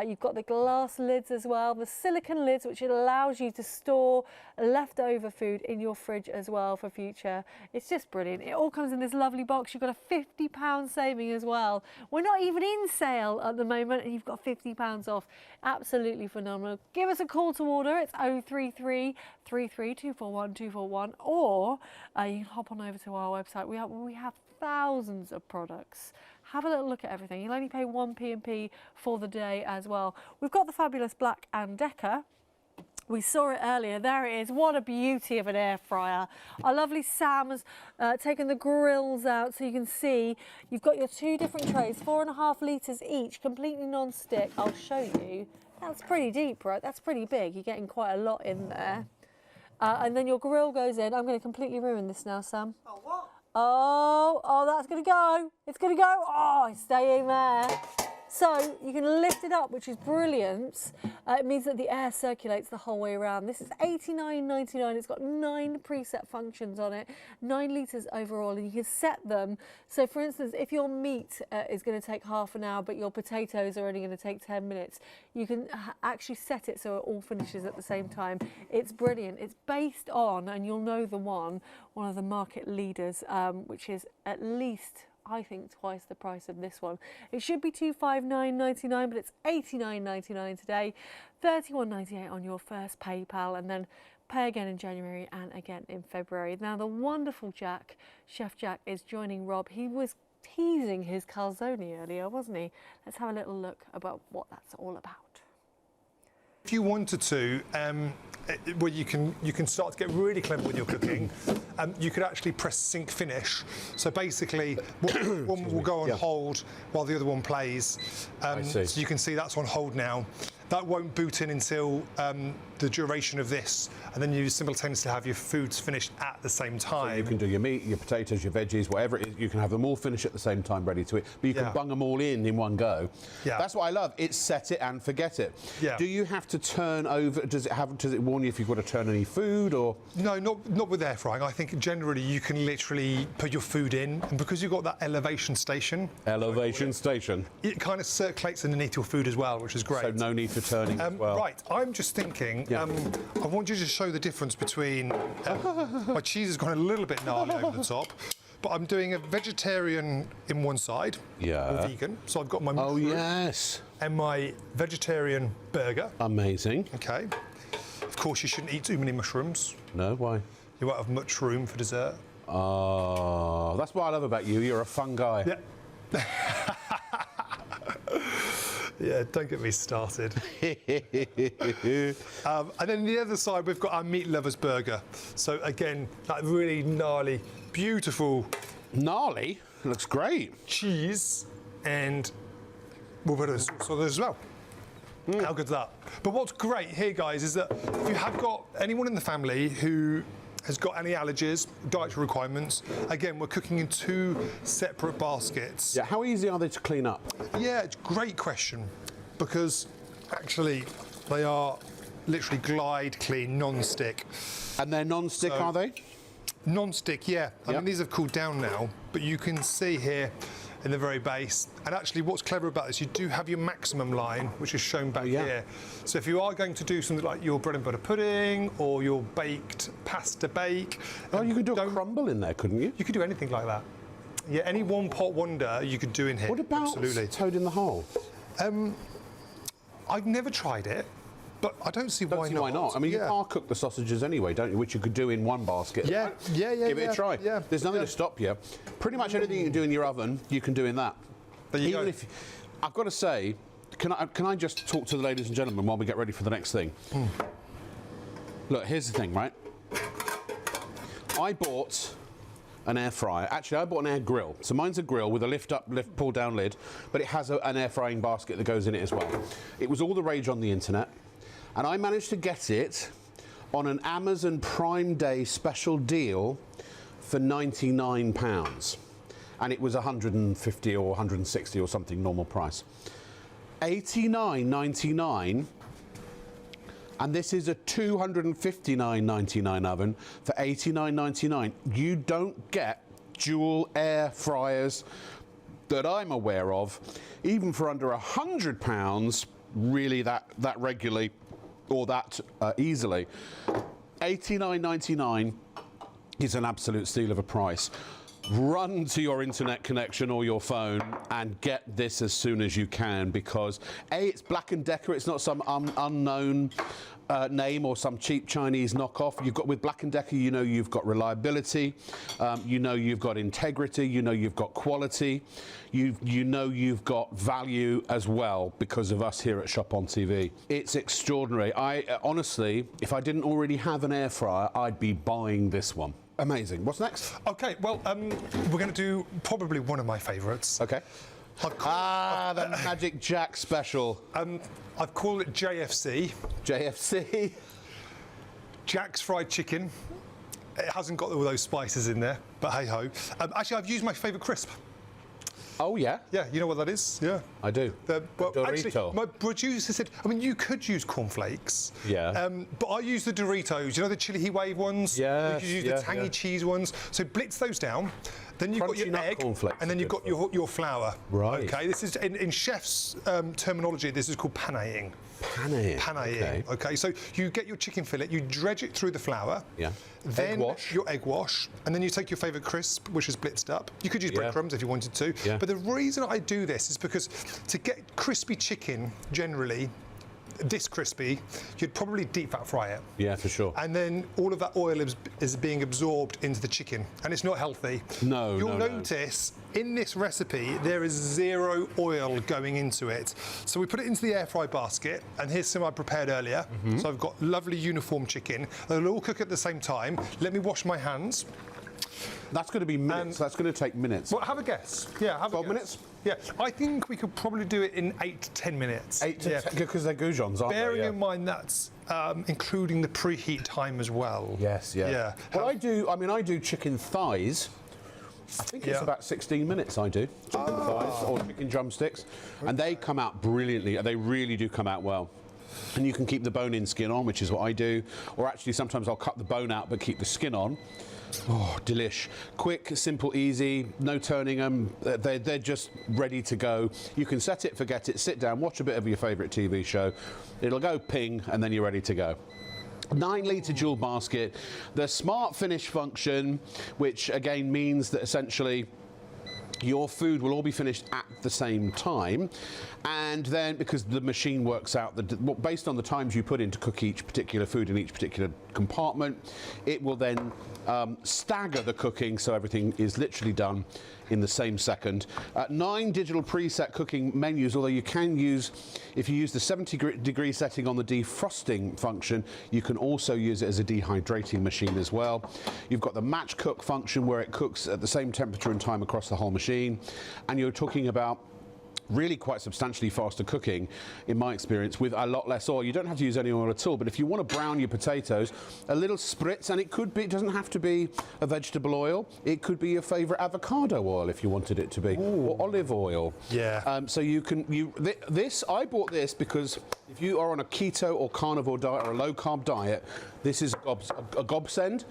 You've got the glass lids as well, the silicone lids, which allows you to store leftover food in your fridge as well for future. It's just brilliant. It all comes in this lovely box. You've got a £50 saving as well. We're not even in sale at the moment, and you've got £50 off. Absolutely phenomenal. Give us a call to order. It's 033 33 241 241, or you can hop on over to our website. We have thousands of products. Have a little look at everything. You'll only pay 1 P&P for the day as well. We've got the fabulous Black & Decker. We saw it earlier. There it is. What a beauty of an air fryer. Our lovely Sam has taken the grills out so you can see you've got your 2 different trays, 4.5 litres each, completely non-stick. I'll show you. That's pretty deep, right? That's pretty big. You're getting quite a lot in there. And then your grill goes in. I'm going to completely ruin this now, Sam. Oh, what? Oh, that's going to go. It's going to go. Oh, it's staying there. So you can lift it up, which is brilliant. It means that the air circulates the whole way around. This is $89.99. It's got 9 preset functions on it, 9 litres overall, and you can set them. So for instance, if your meat is going to take half an hour, but your potatoes are only going to take 10 minutes, you can actually set it so it all finishes at the same time. It's brilliant. It's based on, and you'll know the one of the market leaders, which is at least, I think, twice the price of this one. It should be $259.99, but it's $89.99 today, $31.98 on your first PayPal, and then pay again in January and again in February. Now, the wonderful Jack, Chef Jack, is joining Rob. He was teasing his calzone earlier, wasn't he? Let's have a little look about what that's all about. If you wanted to, well, you can start to get really clever with your cooking. You could actually press sync finish. So basically, one will go on hold while the other one plays. So you can see that's on hold now. That won't boot in until the duration of this, and then you simultaneously have your foods finished at the same time. So you can do your meat, your potatoes, your veggies, whatever it is. You can have them all finished at the same time, ready to eat. But you can bung them all in one go. Yeah. That's what I love. It's set it and forget it. Yeah. Do you have to turn over? Does it warn you if you've got to turn any food or? No, not with air frying. I think generally you can literally put your food in, and because you've got that elevation station. Elevation station. It kind of circulates underneath your food as well, which is great. So no need for turning as well. Right, I'm just thinking, I want you to show the difference between, my cheese has gone a little bit gnarly over the top, but I'm doing a vegetarian in one side, or vegan, so I've got my mushroom and my vegetarian burger. Amazing. Okay. Of course, you shouldn't eat too many mushrooms. No, why? You won't have much room for dessert. Oh, that's what I love about you. You're a fun guy. Yeah. Yeah, don't get me started. And then the other side, we've got our meat lovers burger. So again, that really gnarly, beautiful... Gnarly? It looks great. Cheese, and we'll put a sauce on it as well. How good's that? But what's great here, guys, is that if you have got anyone in the family who has got any allergies, dietary requirements, again, we're cooking in 2 separate baskets. Yeah, how easy are they to clean up? Yeah, it's a great question, because actually they are literally glide clean, non-stick. And they're non-stick, are they? Non-stick, yeah. I mean, these have cooled down now, but you can see here in the very base. And actually, what's clever about this, you do have your maximum line, which is shown back here. So if you are going to do something like your bread and butter pudding or your baked pasta bake... Oh, you could do a crumble in there, couldn't you? You could do anything like that. Yeah, any one-pot wonder you could do in here. What about toad in the hole? I've never tried it, but I don't see why not. Why not? I mean, you are cook the sausages anyway, don't you? Which you could do in one basket. Yeah. Give it a try. Yeah. There's nothing to stop you. Pretty much anything you can do in your oven, you can do in that. There you go. If I've got to say, can I just talk to the ladies and gentlemen while we get ready for the next thing? Look, here's the thing, right? I bought an air fryer. Actually, I bought an air grill. So mine's a grill with a lift pull down lid, but it has an air frying basket that goes in it as well. It was all the rage on the internet, and I managed to get it on an Amazon Prime Day special deal for £99. and it was 150 or 160 or something normal price. $89.99, and this is a $259.99 oven for $89.99. You don't get dual air fryers that I'm aware of, even for under £100, really that regularly or that easily. $89.99 is an absolute steal of a price. Run to your internet connection or your phone and get this as soon as you can, because A, it's Black & Decker, it's not some unknown name or some cheap Chinese knockoff. You've got, with Black & Decker, you know you've got reliability, you know you've got integrity, you know you've got quality, you know you've got value as well because of us here at Shop-on-TV. It's extraordinary. I honestly, if I didn't already have an air fryer, I'd be buying this one. Amazing. What's next? Okay, well, we're going to do probably one of my favourites. Okay. The Magic Jack special. I've called it JFC. JFC. Jack's Fried Chicken. It hasn't got all those spices in there, but hey-ho. Actually, I've used my favourite crisp. Oh, yeah? Yeah, you know what that is? Yeah. I do. Actually, Dorito. my producer said, I mean, you could use cornflakes. Yeah. But I use the Doritos, you know, the chili heat wave ones? Yes, You could use the tangy cheese ones. So blitz those down. Then you've got Crunchy your nut egg, cornflakes and then are you've good got your flour. Right. Okay, this is, in chef's terminology, this is called paneing. Paneing. Okay, so you get your chicken fillet, you dredge it through the flour. Yeah. Then Egg wash. your egg wash, and then you take your favourite crisp, which is blitzed up. You could use breadcrumbs if you wanted to. Yeah. But the reason I do this is because to get crispy chicken, generally, this crispy, you'd probably deep fat fry it. Yeah, for sure. And then all of that oil is being absorbed into the chicken, and it's not healthy. No, You'll no. notice in this recipe there is 0 oil going into it. So we put it into the air fry basket, and here's some I prepared earlier. So I've got lovely uniform chicken. They'll all cook at the same time. Let me wash my hands. That's going to be minutes. That's going to take minutes. Well, have a guess. Yeah, have 12 a guess. minutes? Yeah, I think we could probably do it in 8 to 10 minutes. 8 to 10, because they're goujons, aren't Bearing they? in mind that's including the preheat time as well. Yes, yeah. Yeah. Well, I do chicken thighs. I think it's about 16 minutes I do. Chicken thighs or chicken drumsticks. And they come out brilliantly. They really do come out well. And you can keep the bone-in skin on, which is what I do. Or actually, sometimes I'll cut the bone out but keep the skin on. Oh, delish. Quick, simple, easy, no turning them. They're just ready to go. You can set it, forget it, sit down, watch a bit of your favourite TV show. It'll go ping, and then you're ready to go. 9-litre dual basket. The smart finish function, which again means that essentially your food will all be finished at the same time, and then because the machine works out based on the times you put in to cook each particular food in each particular compartment, it will then stagger the cooking so everything is literally done in the same second. 9 digital preset cooking menus, although you can use, if you use the 70-degree setting on the defrosting function, you can also use it as a dehydrating machine as well. You've got the match cook function where it cooks at the same temperature and time across the whole machine, and you're talking about really quite substantially faster cooking, in my experience, with a lot less oil. You don't have to use any oil at all, but if you want to brown your potatoes, a little spritz, and it doesn't have to be a vegetable oil. It could be your favourite avocado oil if you wanted it to be, or olive oil. Yeah. So you can, I bought this because if you are on a keto or carnivore diet or a low carb diet, this is a godsend.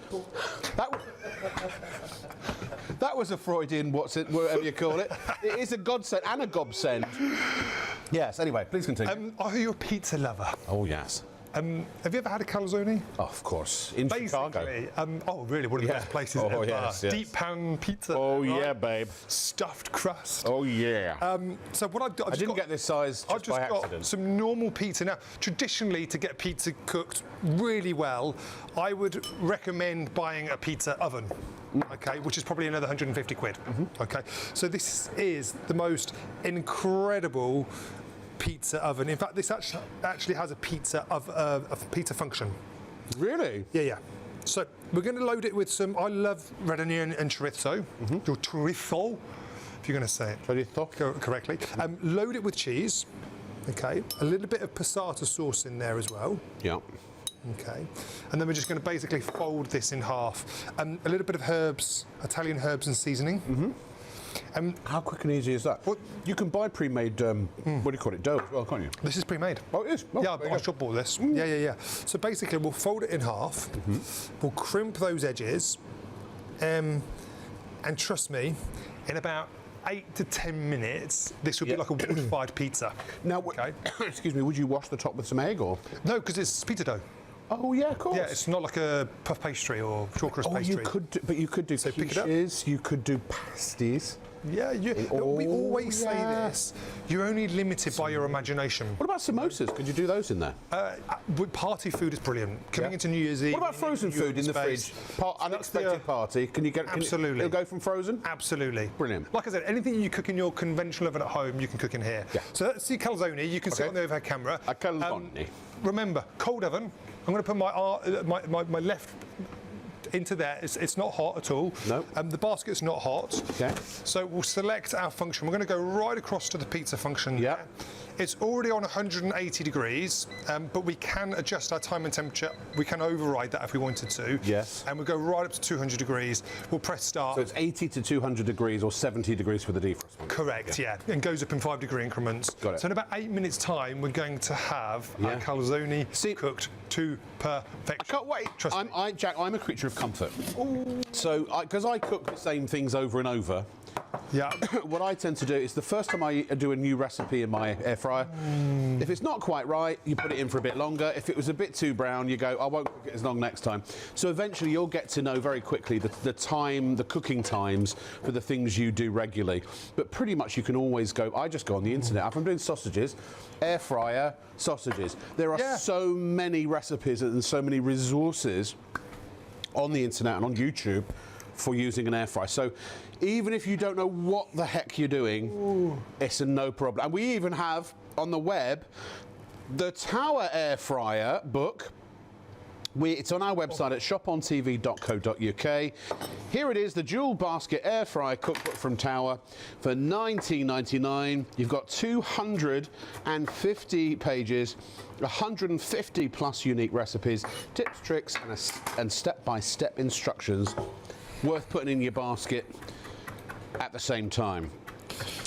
That was a Freudian, whatever you call it. It is a godsend and a gobsend. Yes, anyway, please continue. Are you a pizza lover? Oh, yes. Have you ever had a calzone? Oh, of course. In Chicago. Oh, really? One of the best places ever. Yes. Deep pan pizza. Oh, right? yeah, babe. Stuffed crust. Oh, yeah. So what I've done, I didn't get this size I've just by got accident. some normal pizza. Now, traditionally, to get pizza cooked really well, I would recommend buying a pizza oven. Okay, which is probably another 150 quid. Okay, so this is the most incredible pizza oven. In fact, this actually has a pizza pizza function. Really? Yeah. So we're going to load it with some. I love red onion and chorizo. Your chorizo, if you're going to say it Chorizo. correctly. Load it with cheese. Okay, a little bit of passata sauce in there as well. Yeah. Okay, and then we're just going to basically fold this in half. A little bit of herbs, Italian herbs and seasoning. How quick and easy is that? Well, you can buy pre-made, what do you call it, dough as well, can't you? This is pre-made. Oh, it is? Oh, Yeah, there you I go. shop bought this. Yeah. So basically, we'll fold it in half. We'll crimp those edges, and trust me, in about 8 to 10 minutes, this will be like a wood-fired pizza. Now, Okay. excuse me, would you wash the top with some egg or? No, because it's pizza dough. Oh yeah, of course. Yeah, it's not like a puff pastry or short crust pastry. you could do, but you could do pick it up. quiches, you could do pasties. Yeah, we always say yeah. this. You're only limited by your imagination. What about samosas? Could you do those in there? Party food is brilliant. Coming Yeah. into New Year's Eve. What about frozen food in the space. fridge? Unexpected party. Can you get? Absolutely. It'll go from frozen. Absolutely. Brilliant. Like I said, anything you cook in your conventional oven at home, you can cook in here. Yeah. So let's see calzone. You can see it Okay. on the overhead camera. A calzone. Remember, cold oven. I'm going to put my left into there. It's not hot at all. No. The basket's not hot. Okay. So we'll select our function. We're going to go right across to the pizza function. Yeah. there. It's already on 180 degrees, but we can adjust our time and temperature. We can override that if we wanted to. Yes. And we go right up to 200 degrees. We'll press start. So it's 80 to 200 degrees or 70 degrees for the defrost one. Correct, yeah. And goes up in 5-degree increments. Got it. So in about 8 minutes' time, we're going to have our Yeah. calzone See- cooked to perfection. I can't wait. Trust me. Jack, I'm a creature of comfort. So, because I cook the same things over and over, Yeah. what I tend to do is the first time I do a new recipe in my air fryer, if it's not quite right, you put it in for a bit longer. If it was a bit too brown, you go, I won't cook it as long next time. So eventually you'll get to know very quickly the cooking times for the things you do regularly. But pretty much you can always go, I just go on the internet. If I'm doing sausages, air fryer, sausages. There are Yeah. so many recipes and so many resources on the internet and on YouTube for using an air fryer. So even if you don't know what the heck you're doing, it's a no problem. And we even have on the web the Tower air fryer book. It's on our website at ShopOnTV.co.uk. Here it is, the dual basket air fryer cookbook from Tower for $19.99. You've got 250 pages, 150 plus unique recipes, tips, tricks, and step-by-step instructions worth putting in your basket at the same time.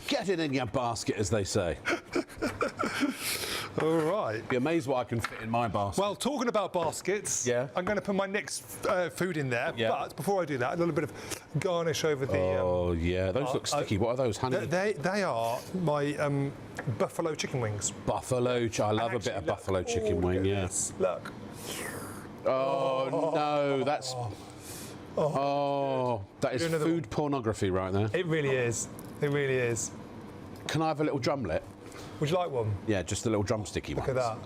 Get it in your basket, as they say. All right. Be amazed what I can fit in my basket. Well, talking about baskets, Yeah. I'm going to put my next food in there. Yeah. But before I do that, a little bit of garnish over the... Oh yeah, those look sticky. What are those? Honey? They are my buffalo chicken wings. Buffalo. I love a bit of buffalo chicken wing. Yeah. Look. Oh no, that's. Oh, that is Do another food pornography right there. It really is. It really is. Can I have a little drumlet? Would you like one? Yeah, just a little drumsticky one. Look at that.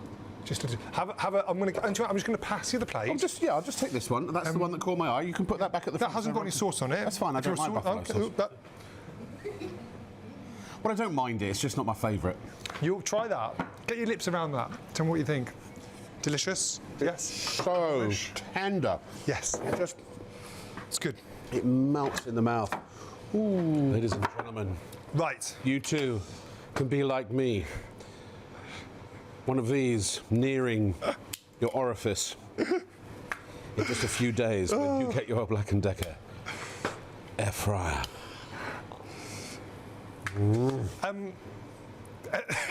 Just have a. I'm just going to pass you the plate. I'll just take this one. That's the one that caught my eye. You can put that back at the That front. hasn't got any sauce on it. That's fine. I If you're don't mind buffalo sauce. Well, I don't mind it. It's just not my favourite. You'll try that. Get your lips around that. Tell me what you think. Delicious? Yes. So tender. Yes. It's good. It melts in the mouth. Ooh. Ladies and gentlemen, Right. you too can be like me. One of these nearing your orifice in just a few days when you get your Black & Decker air fryer.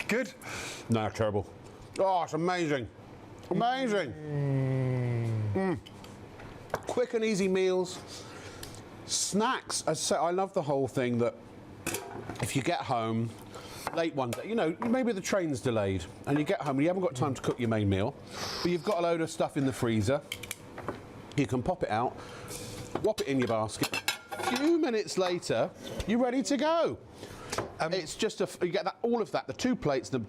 Good. No, terrible. Oh, it's amazing. Amazing. Quick and easy meals. Snacks. As I say, I love the whole thing that if you get home late one day, maybe the train's delayed and you get home and you haven't got time to cook your main meal, but you've got a load of stuff in the freezer, you can pop it out, whop it in your basket. A few minutes later, you're ready to go. It's just you get all of that, the two plates, the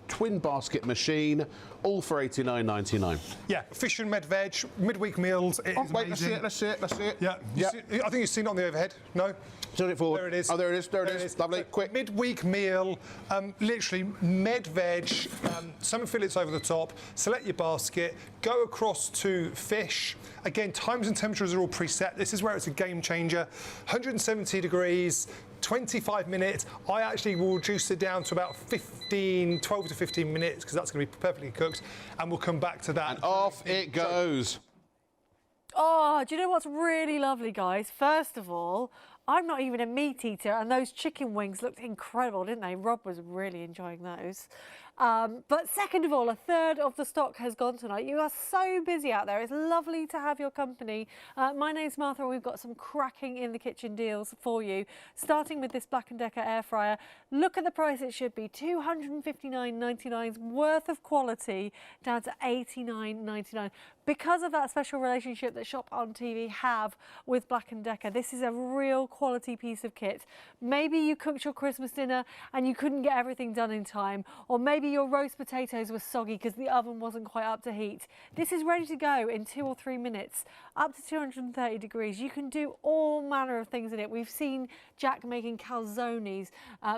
twin basket machine, all for $89.99. Yeah. Fish and midweek meals. It is Wait, amazing. let's see it. Yeah. Yeah. I think you've seen it on the overhead. No? Turn it forward. There it is. Oh, there it is. Lovely. So, Quick. Midweek meal, literally med-veg, salmon fillets over the top. Select your basket, go across to fish. Again, times and temperatures are all preset. This is where it's a game changer. 170 degrees, 25 minutes. I actually will reduce it down to about 12 to 15 minutes because that's going to be perfectly cooked. And we'll come back to that. And off it goes. Oh, do you know what's really lovely, guys? First of all, I'm not even a meat eater, and those chicken wings looked incredible, didn't they? Rob was really enjoying those. But second of all, a third of the stock has gone tonight. You are so busy out there. It's lovely to have your company. My name's Martha, and we've got some cracking in the kitchen deals for you. Starting with this Black & Decker air fryer. Look at the price it should be. $259.99's worth of quality down to $89.99. Because of that special relationship that ShopOnTV have with Black & Decker, this is a real quality piece of kit. Maybe you cooked your Christmas dinner and you couldn't get everything done in time, or maybe your roast potatoes were soggy because the oven wasn't quite up to heat. This is ready to go in 2 or 3 minutes, up to 230 degrees. You can do all manner of things in it. We've seen Jack making calzones,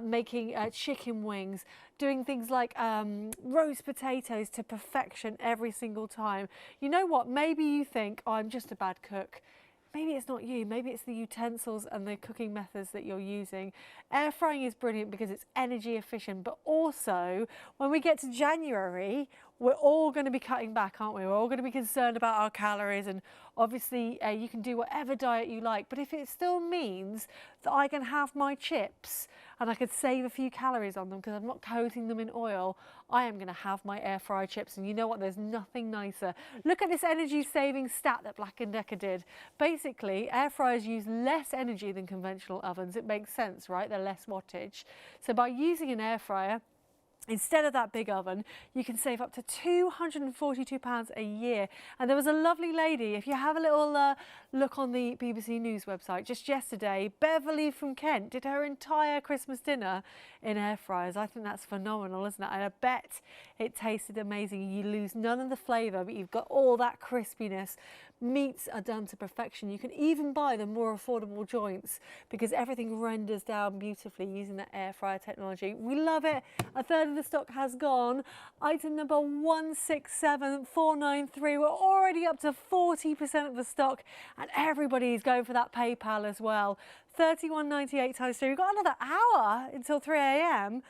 making chicken wings, doing things like roast potatoes to perfection every single time. You know what? Maybe you think, oh, I'm just a bad cook. Maybe it's not you, maybe it's the utensils and the cooking methods that you're using. Air frying is brilliant because it's energy efficient, but also when we get to January, we're all going to be cutting back, aren't we? We're all going to be concerned about our calories, and obviously you can do whatever diet you like, but if it still means that I can have my chips and I could save a few calories on them because I'm not coating them in oil, I am going to have my air fryer chips. And you know what? There's nothing nicer. Look at this energy saving stat that Black & Decker did. Basically, air fryers use less energy than conventional ovens. It makes sense, right? They're less wattage. So by using an air fryer, instead of that big oven, you can save up to £242 a year. And there was a lovely lady, if you have a little look on the BBC News website, just yesterday, Beverly from Kent did her entire Christmas dinner in air fryers. I think that's phenomenal, isn't it? And I bet it tasted amazing. You lose none of the flavour, but you've got all that crispiness. Meats are done to perfection. You can even buy the more affordable joints because everything renders down beautifully using that air fryer technology. We love it. A third of the stock has gone. Item number 167493. We're already up to 40% of the stock, and everybody's going for that PayPal as well. $31.98 times 3. We've got another hour until 3 a.m.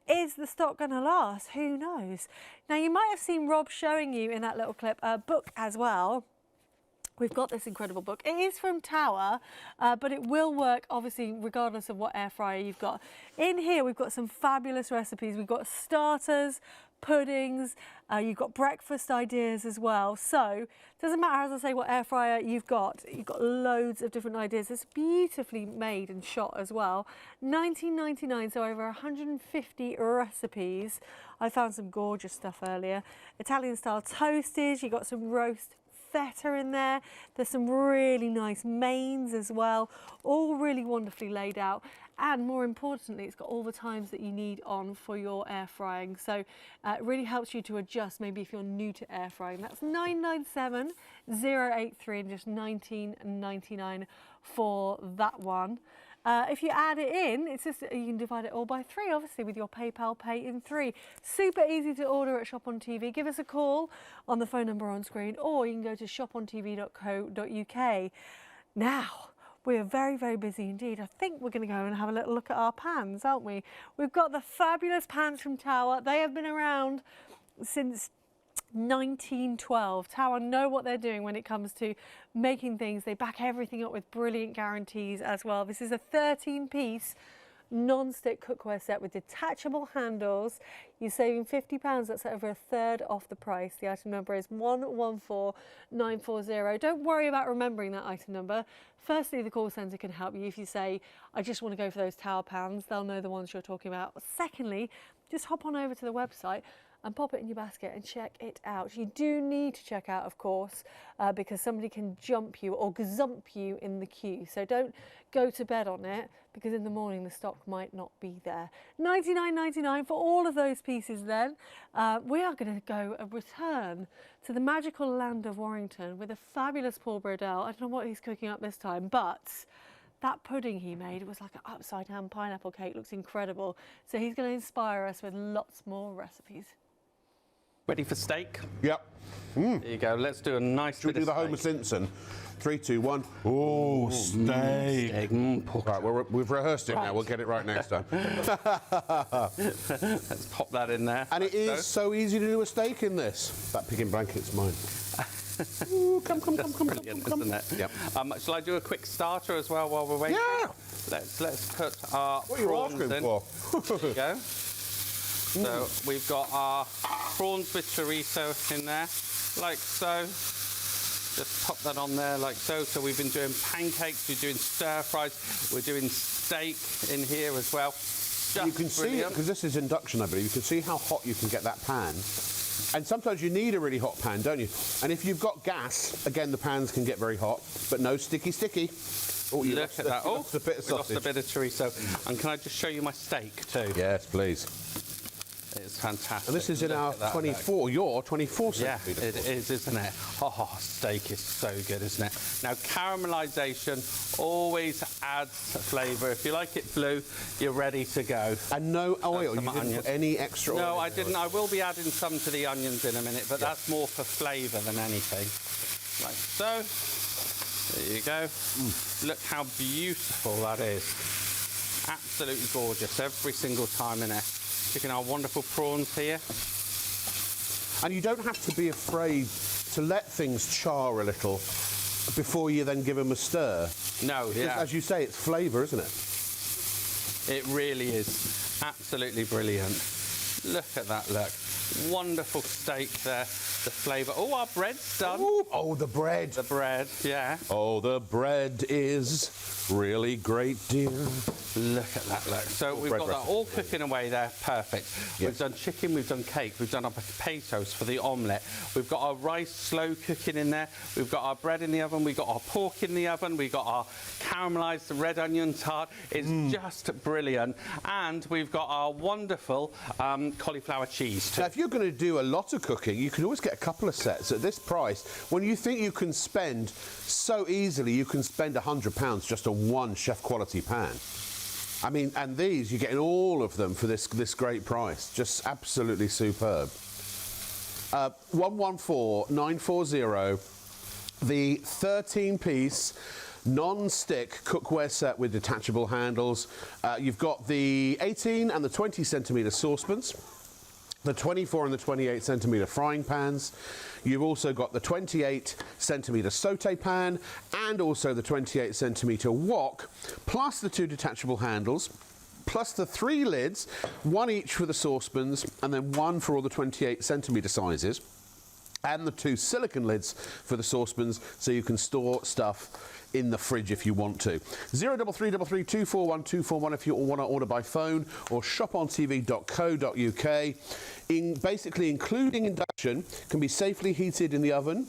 Is the stock going to last? Who knows? Now, you might have seen Rob showing you in that little clip a book as well. We've got this incredible book. It is from Tower, but it will work, obviously, regardless of what air fryer you've got. In here, we've got some fabulous recipes. We've got starters, puddings, you've got breakfast ideas as well. So, it doesn't matter, as I say, what air fryer you've got loads of different ideas. It's beautifully made and shot as well. $19.99, so over 150 recipes. I found some gorgeous stuff earlier. Italian-style toasties, you've got some roast feta in there. There's some really nice mains as well, all really wonderfully laid out, and more importantly, it's got all the times that you need on for your air frying, so it really helps you to adjust maybe if you're new to air frying. That's $997,083 and just $19.99 for that one. If you add it in, it's just you can divide it all by 3, obviously, with your PayPal Pay in 3. Super easy to order at ShopOnTV. Give us a call on the phone number on screen, or you can go to ShopOnTV.co.uk. Now, we are very, very busy indeed. I think we're going to go and have a little look at our pans, aren't we? We've got the fabulous pans from Tower. They have been around since 1912. Tower know what they're doing when it comes to making things. They back everything up with brilliant guarantees as well. This is a 13-piece non-stick cookware set with detachable handles. You're saving £50. That's over a third off the price. The item number is 114940. Don't worry about remembering that item number. Firstly, the call centre can help you. If you say, I just want to go for those Tower pans, they'll know the ones you're talking about. Secondly, just hop on over to the website and pop it in your basket and check it out. You do need to check out, of course, because somebody can jump you or gazump you in the queue. So don't go to bed on it, because in the morning the stock might not be there. $99.99 for all of those pieces then. We are going to go a return to the magical land of Warrington with a fabulous Paul Brodell. I don't know what he's cooking up this time, but that pudding he made was like an upside down pineapple cake. Looks incredible. So he's going to inspire us with lots more recipes. Ready for steak? Yep. There you go. Let's do a nice Should we bit do the of Homer steak. Simpson? 3, 2, 1. Oh, steak. Steak. Right, we've rehearsed it now. We'll get it right next time. Let's pop that in there. And it is so easy to do a steak in this. That pig in blanket's mine. Ooh, come. Brilliant, isn't it? Yep. Shall I do a quick starter as well while we're waiting? Yeah. Let's put our What are you prawns asking in. for? There you go. So we've got our prawns with chorizo in there, like so. Just pop that on there like so. So we've been doing pancakes, we're doing stir fries, we're doing steak in here as well. Just You can see, brilliant. because this is induction, I believe, you can see how hot you can get that pan. And sometimes you need a really hot pan, don't you? And if you've got gas, again, the pans can get very hot, but no sticky. Oh, you Look at that. Oh, lost a bit of we lost sausage. a bit of chorizo. And can I just show you my steak too? Yes, please. It's fantastic. And this is in Look our at that, 24, your 24 Yeah, centimetre. it is, isn't it? Oh, steak is so good, isn't it? Now, caramelisation always adds flavour. If you like it blue, you're ready to go. And no oil, some you didn't onions. put any extra oil. No, in I there. didn't. I will be adding some to the onions in a minute, but that's more for flavour than anything. Like so. There you go. Look how beautiful that is. Absolutely gorgeous every single time in it. Looking at our wonderful prawns here. And you don't have to be afraid to let things char a little before you then give them a stir. No, Because, yeah. as you say, it's flavour, isn't it? It really is. Absolutely brilliant. Look at that, look. Wonderful steak there. The flavour. Oh, our bread's done. Ooh, oh, the bread. The bread, yeah. Oh, the bread is really great, dear. Look at that, look. So we've bread got that recipe. all cooking away there, perfect. Yeah. We've done chicken, we've done cake, we've done our potatoes for the omelette. We've got our rice slow cooking in there. We've got our bread in the oven, we've got our pork in the oven, we've got our caramelised red onion tart. It's just brilliant. And we've got our wonderful cauliflower cheese too. Now, if you're going to do a lot of cooking, you can always get a couple of sets at this price. When you think you can spend so easily, you can spend £100 just on one chef quality pan. I mean, and these, you're getting all of them for this great price. Just absolutely superb. 114940, the 13-piece non-stick cookware set with detachable handles. You've got the 18 and the 20 centimetre saucepans, the 24 and the 28 centimetre frying pans. You've also got the 28 centimetre saute pan and also the 28 centimetre wok, plus the 2 detachable handles, plus the 3 lids, 1 each for the saucepans and then 1 for all the 28 centimetre sizes, and the 2 silicone lids for the saucepans, so you can store stuff in the fridge if you want to. 0333 241 241 if you want to order by phone, or shopontv.co.uk. Basically, including induction, can be safely heated in the oven.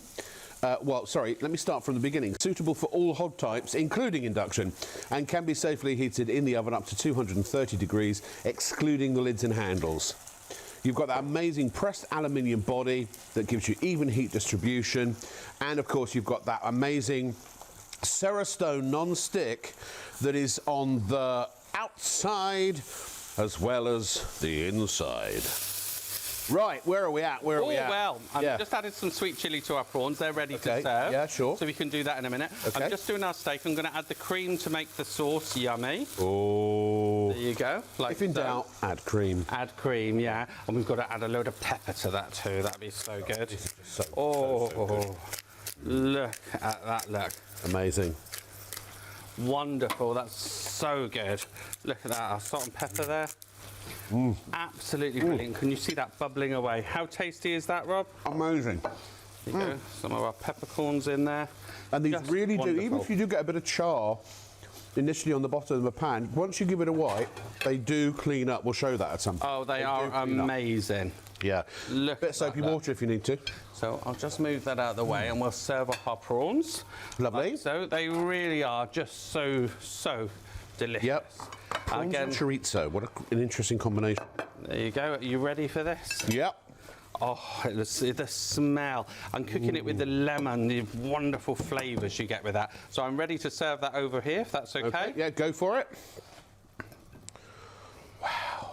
Well, sorry, let me start from the beginning. Suitable for all hob types, including induction, and can be safely heated in the oven up to 230 degrees, excluding the lids and handles. You've got that amazing pressed aluminium body that gives you even heat distribution, and of course you've got that amazing Cerastone non-stick that is on the outside as well as the inside. Right, where are we at? Where are we at? Well, I've Yeah. just added some sweet chilli to our prawns. They're ready Okay, to serve. yeah, sure. So we can do that in a minute. Okay. I'm just doing our steak. I'm going to add the cream to make the sauce yummy. Oh. There you go. Like If in so. doubt, add cream. Add cream, yeah. And we've got to add a load of pepper to that too. That'd be so good. So Oh, look at that, look. amazing. Wonderful, that's so good. Look at that, our salt and pepper there. Absolutely brilliant. Can you see that bubbling away? How tasty is that, Rob? Amazing. There you go. Some of our peppercorns in there. And these Just really do, even wonderful. if you do get a bit of char initially on the bottom of the pan, once you give it a wipe, they do clean up. We'll show that at some point. Oh, they do are clean up. amazing. Yeah. Look Bit at soapy that. water if you need to. So I'll just move that out of the way and we'll serve up our prawns. Lovely. Like so they really are just so delicious. Yep. Prawns Again, and chorizo. What an interesting combination. there you go. Are you ready for this? Yep. Oh, the smell. I'm cooking it with the lemon, the wonderful flavours you get with that. So I'm ready to serve that over here, if that's okay. Yeah, go for it. Wow.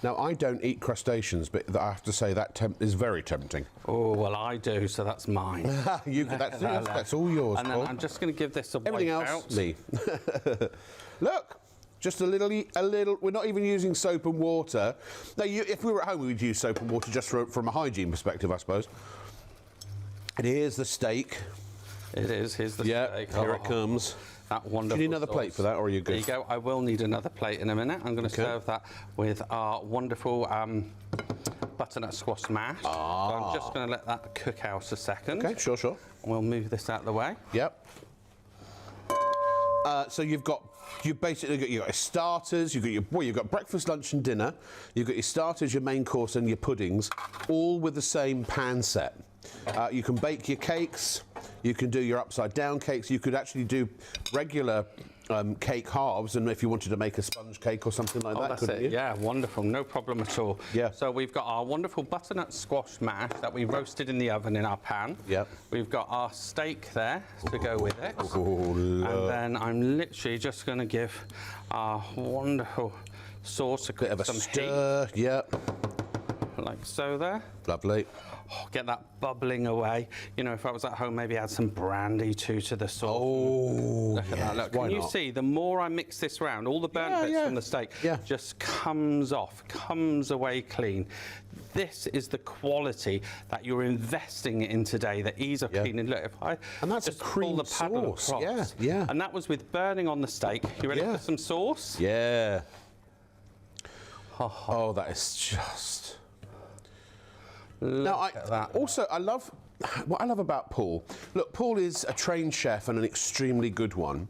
Now, I don't eat crustaceans, but I have to say that is very tempting. Oh, well, I do, so that's mine. That's all yours, And then Paul. I'm just going to give this a Everything wipe else, out. me. Look, just a little. We're not even using soap and water. Now, if we were at home, we would use soap and water just from a hygiene perspective, I suppose. And here's the steak. It is. Here's the steak. Here it comes. That wonderful. Do you need another plate for that, or are you good? There you go. I will need another plate in a minute. I'm going to serve that with our wonderful butternut squash mash. So I'm just going to let that cook out a second. Okay, sure. And we'll move this out of the way. Yep. So you've basically got your starters, you've got breakfast, lunch and dinner, you've got your starters, your main course and your puddings, all with the same pan set. You can bake your cakes, you can do your upside down cakes, you could actually do regular cake halves, and if you wanted to make a sponge cake or something like that, couldn't you? Yeah, wonderful, no problem at all. Yeah. So we've got our wonderful butternut squash mash that we roasted in the oven in our pan. Yep. We've got our steak there to go with it. Oh, and then I'm literally just going to give our wonderful sauce a bit of a some stir. heat. Yep. Like so there. Lovely. Oh, get that bubbling away. You know, if I was at home, maybe add some brandy too to the sauce. Oh, look at that. Look, can you see? The more I mix this round, all the burnt bits from the steak just comes off, comes away clean. This is the quality that you're investing in today. The ease of cleaning. Look, if I and that's just a cream pull the paddle sauce. across, Yeah. and that was with burning on the steak. You ready for some sauce? Yeah. Oh, that is just. Now, I love what I love about Paul. Look, Paul is a trained chef and an extremely good one,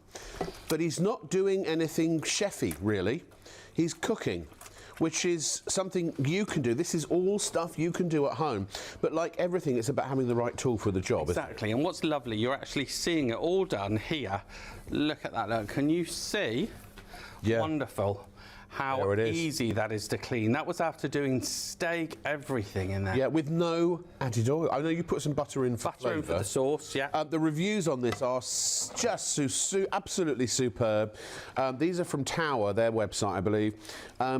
but he's not doing anything chefy, really. He's cooking, which is something you can do. This is all stuff you can do at home. But like everything, it's about having the right tool for the job. Exactly. And what's lovely, you're actually seeing it all done here. Look at that. Look, can you see? Yeah. Wonderful. How easy that is to clean. That was after doing steak, everything in there. Yeah, with no added oil. I know you put some butter in for butter in for the sauce, yeah. The reviews on this are just absolutely superb. These are from Tower, their website, I believe.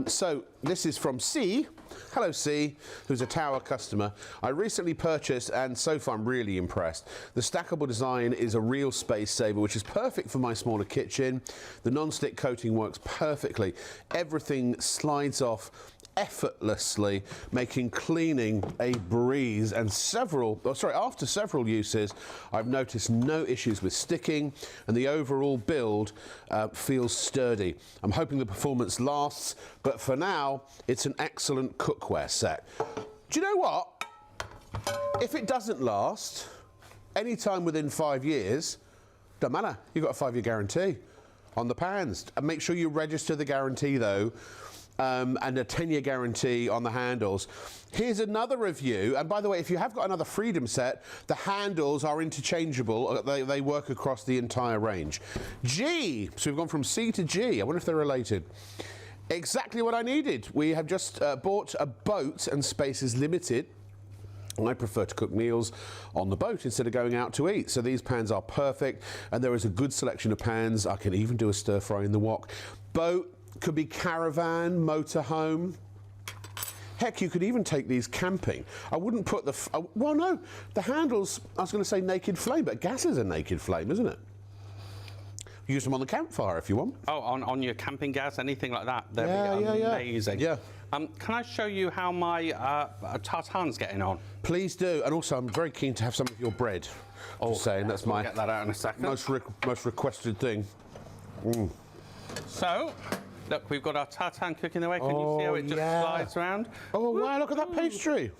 So this is from C. Hello, C, who's a Tower customer. I recently purchased, and so far I'm really impressed. The stackable design is a real space saver, which is perfect for my smaller kitchen. The non-stick coating works perfectly. Everything slides off effortlessly, making cleaning a breeze. And after several uses, I've noticed no issues with sticking, and the overall build feels sturdy. I'm hoping the performance lasts, but for now, it's an excellent cookware set. Do you know what? If it doesn't last, any time within 5 years, don't matter. You've got a 5-year guarantee on the pans. And make sure you register the guarantee, though. And a 10-year guarantee on the handles. Here's another review, and by the way, if you have got another Freedom set, the handles are interchangeable. They work across the entire range. G, so we've gone from C to G. I wonder if they're related. Exactly what I needed. We have just bought a boat, and space is limited. I prefer to cook meals on the boat instead of going out to eat. So these pans are perfect, and there is a good selection of pans. I can even do a stir fry in the wok. Boat, could be caravan, motorhome. Heck, you could even take these camping. I wouldn't put well, no, the handles, I was going to say naked flame, but gas is a naked flame, isn't it? Use them on the campfire if you want. Oh, on your camping gas, anything like that. They'd be amazing. Yeah. Can I show you how my tartane's getting on? Please do. And also, I'm very keen to have some of your bread. Just saying, that's we'll get that out in a second. Most requested thing. Mm. So, look, we've got our tartane cooking away. Can you see how it just slides around? Oh, wow, look at that pastry.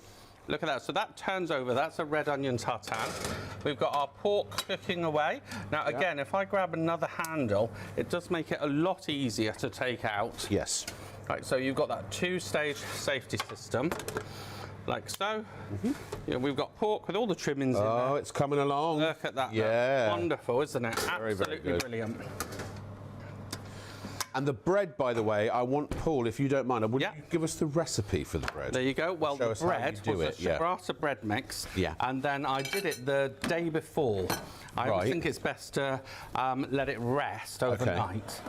Look at that. So that turns over. That's a red onion tartane. We've got our pork cooking away. Now, again, if I grab another handle, it does make it a lot easier to take out. Yes. Right, so you've got that 2-stage safety system, like so. You know, we've got pork with all the trimmings in there. Oh, it's coming along. Look at that. Yeah. Wonderful, isn't it? Very, Absolutely very good. brilliant. And the bread, by the way, I want, Paul, if you don't mind, would you give us the recipe for the bread? There you go. Well, the bread was a it. ciabatta bread mix. Yeah. And then I did it the day before. I always think it's best to let it rest overnight.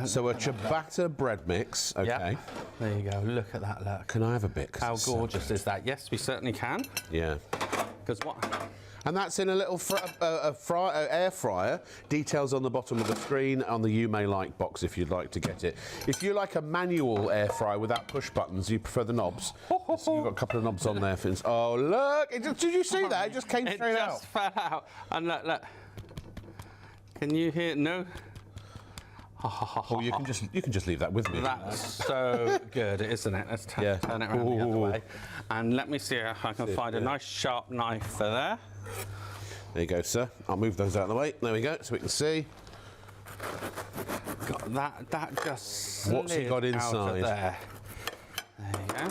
So a ciabatta bread mix. Okay. Yeah. There you go. Look at that. Look. Can I have a bit? How gorgeous is that? Yes, we certainly can. Yeah. Because what? And that's in a little air fryer. Details on the bottom of the screen on the You May Like box if you'd like to get it. If you like a manual air fryer without push buttons, you prefer the knobs. So you've got a couple of knobs on there. For instance. Oh, look. Did you see that? It just came straight out. It just fell out. And look. Can you hear? No? Oh, you can just leave that with me. That's so good, isn't it? Let's turn it around the other way. And let me see if I can find a nice sharp knife for there. There you go, sir. I'll move those out of the way. There we go, so we can see. Got that just slid What's he got inside? Out of there. There you go.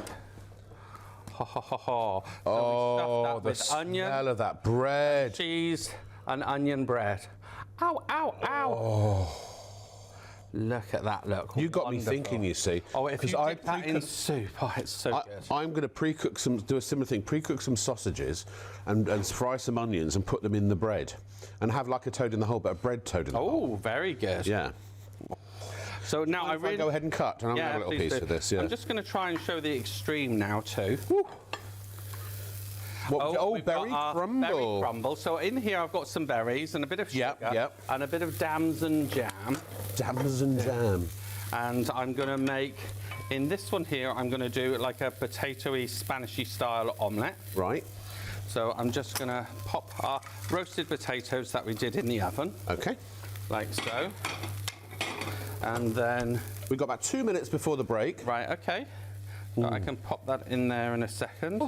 So oh, we stuffed that with onion, smell of that bread. cheese, and onion bread. Ow, ow, ow. Oh. Look at that, look. You got me thinking, you see. Oh, if you dip that in soup, oh, it's so good. I'm going to do a similar thing, pre-cook some sausages and fry some onions and put them in the bread and have like a toad in the hole, but a bread toad in the hole. Oh, very good. Yeah. So now I really... go ahead and cut, and I'm going to have a little piece of this, yeah. I'm just going to try and show the extreme now, too. What, berry crumble. Berry crumble. So in here I've got some berries and a bit of sugar and a bit of damson jam. Damson jam. And I'm going to make, in this one here, I'm going to do like a potato-y, Spanish-y style omelette. Right. So I'm just going to pop our roasted potatoes that we did in the oven. Okay. Like so. And then... We've got about 2 minutes before the break. Right, okay. So I can pop that in there in a second.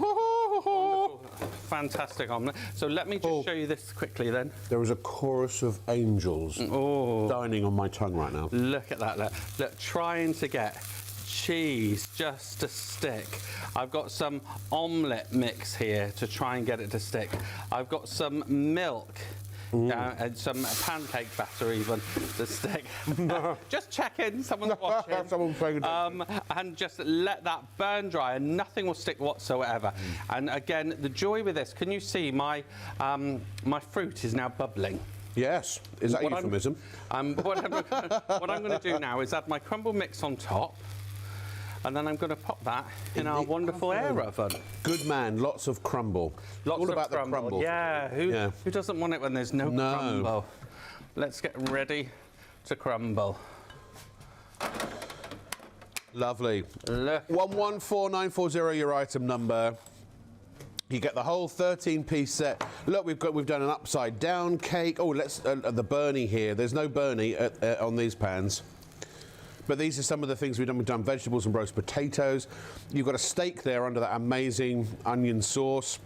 Fantastic omelette. So let me just show you this quickly then. There is a chorus of angels dining on my tongue right now. Look at that. Look, trying to get cheese just to stick. I've got some omelette mix here to try and get it to stick. I've got some milk. And some pancake batter even to stick. Just checking, someone's watching. Someone's playing and just let that burn dry and nothing will stick whatsoever. And again, the joy with this, can you see my my fruit is now bubbling? Yes. Is that a euphemism? What I'm going to do now is add my crumble mix on top. And then I'm going to pop that in our wonderful air oven. Good man, lots of crumble. Lots all of about crumble. The crumble. Yeah, who doesn't want it when there's no crumble? Let's get ready to crumble. Lovely. Look. 114940, your item number. You get the whole 13-piece set. Look, we've done an upside down cake. Oh, let's the Bernie here. There's no Bernie on these pans. But these are some of the things we've done. We've done vegetables and roast potatoes. You've got a steak there under that amazing onion sauce.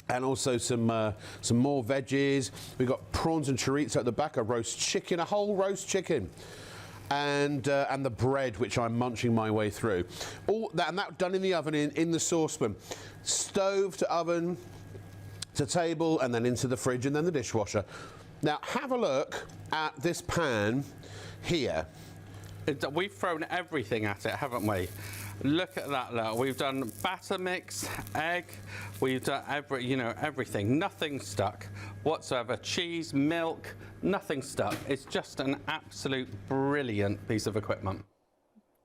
And also some more veggies. We've got prawns and chorizo at the back, a roast chicken, a whole roast chicken. And the bread, which I'm munching my way through. All that, and that done in the oven, in the saucepan. Stove to oven, to table, and then into the fridge, and then the dishwasher. Now, have a look at this pan here. We've thrown everything at it, haven't we? Look at that, look. We've done batter mix, egg, we've done everything. Nothing stuck whatsoever. Cheese, milk, nothing stuck. It's just an absolute brilliant piece of equipment.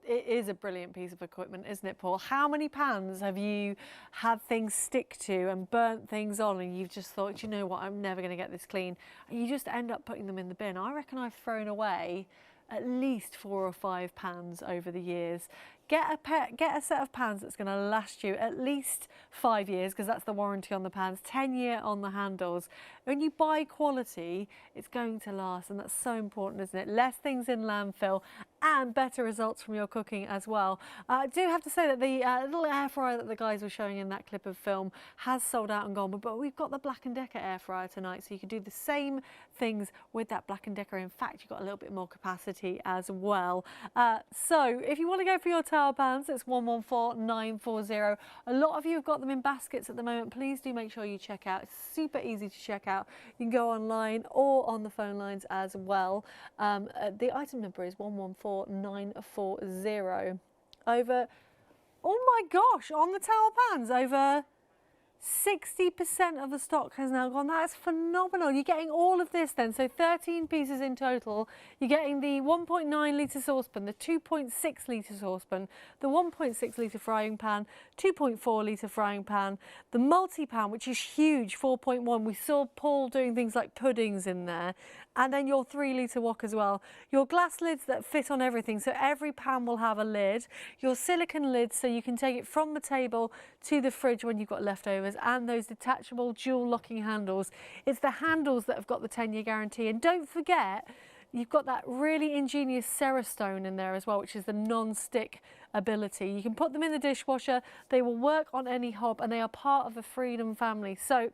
It is a brilliant piece of equipment, isn't it, Paul? How many pans have you had things stick to and burnt things on and you've just thought, you know what, I'm never going to get this clean, and you just end up putting them in the bin? I reckon I've thrown away at least 4 or 5 pans over the years. Get a set of pans that's going to last you at least 5 years, because that's the warranty on the pans, 10-year on the handles. When you buy quality, it's going to last, and that's so important, isn't it? Less things in landfill and better results from your cooking as well. I do have to say that the little air fryer that the guys were showing in that clip of film has sold out and gone, but we've got the Black & Decker air fryer tonight, so you can do the same things with that Black & Decker. In fact, you've got a little bit more capacity as well. So if you want to go for your tower pans, it's 114940. A lot of you have got them in baskets at the moment. Please do make sure you check out. It's super easy to check out. You can go online or on the phone lines as well. The item number is 114940. Over, oh my gosh, on the tower pans, over 60% of the stock has now gone. That's phenomenal. You're getting all of this then. So 13 pieces in total. You're getting the 1.9 litre saucepan, the 2.6 litre saucepan, the 1.6 litre frying pan, 2.4 litre frying pan, the multi-pan, which is huge, 4.1. We saw Paul doing things like puddings in there. And then your 3 litre wok as well. Your glass lids that fit on everything, so every pan will have a lid. Your silicone lids, so you can take it from the table to the fridge when you've got leftovers, and those detachable dual locking handles. It's the handles that have got the 10-year guarantee. And don't forget, you've got that really ingenious Cerastone in there as well, which is the non-stick ability. You can put them in the dishwasher, they will work on any hob, and they are part of the Freedom family. So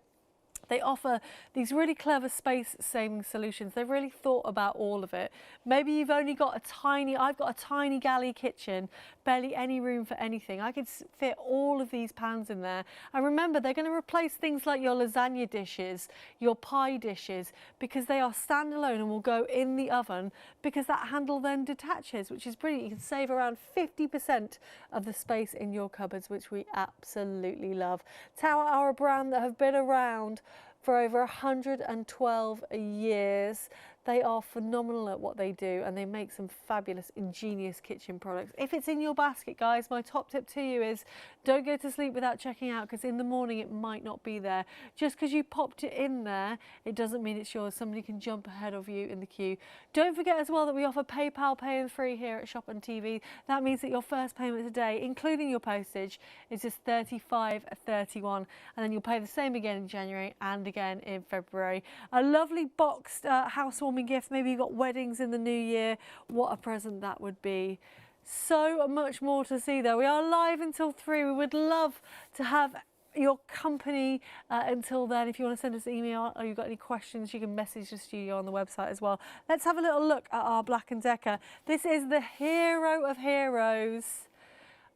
they offer these really clever space-saving solutions. They've really thought about all of it. Maybe you've only got I've got a tiny galley kitchen, barely any room for anything. I could fit all of these pans in there. And remember, they're going to replace things like your lasagna dishes, your pie dishes, because they are standalone and will go in the oven, because that handle then detaches, which is brilliant. You can save around 50% of the space in your cupboards, which we absolutely love. Tower are a brand that have been around for over 112 years. They are phenomenal at what they do, and they make some fabulous, ingenious kitchen products. If it's in your basket, guys, my top tip to you is don't go to sleep without checking out, because in the morning it might not be there. Just because you popped it in there, it doesn't mean it's yours. Somebody can jump ahead of you in the queue. Don't forget as well that we offer PayPal Pay and Free here at ShopOnTV. That means that your first payment today, including your postage, is just $35.31, and then you'll pay the same again in January and again in February. A lovely boxed housewarming gift. Maybe you've got weddings in the new year. What a present that would be. So much more to see though. We are live until 3. We would love to have your company until then. If you want to send us an email or you've got any questions, you can message the studio on the website as well. Let's have a little look at our Black & Decker. This is the hero of heroes.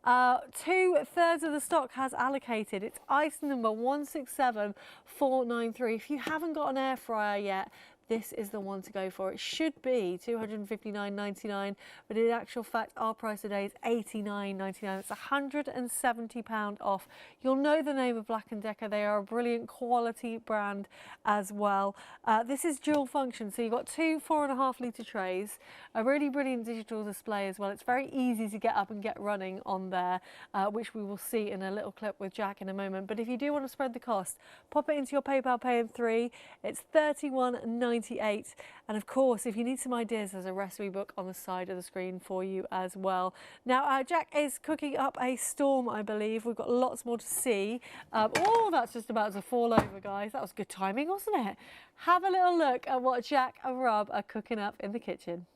2/3 of the stock has allocated. It's ice number 167493. If you haven't got an air fryer yet, this is the one to go for. It should be $259.99, but in actual fact, our price today is $89.99. It's £170 off. You'll know the name of Black & Decker. They are a brilliant quality brand as well. This is dual function, so you've got 2 4.5 litre trays, a really brilliant digital display as well. It's very easy to get up and get running on there, which we will see in a little clip with Jack in a moment. But if you do want to spread the cost, pop it into your PayPal Pay in 3. It's $31.98. And of course, if you need some ideas, there's a recipe book on the side of the screen for you as well. Now, Jack is cooking up a storm, I believe. We've got lots more to see. Oh, that's just about to fall over, guys. That was good timing, wasn't it? Have a little look at what Jack and Rob are cooking up in the kitchen.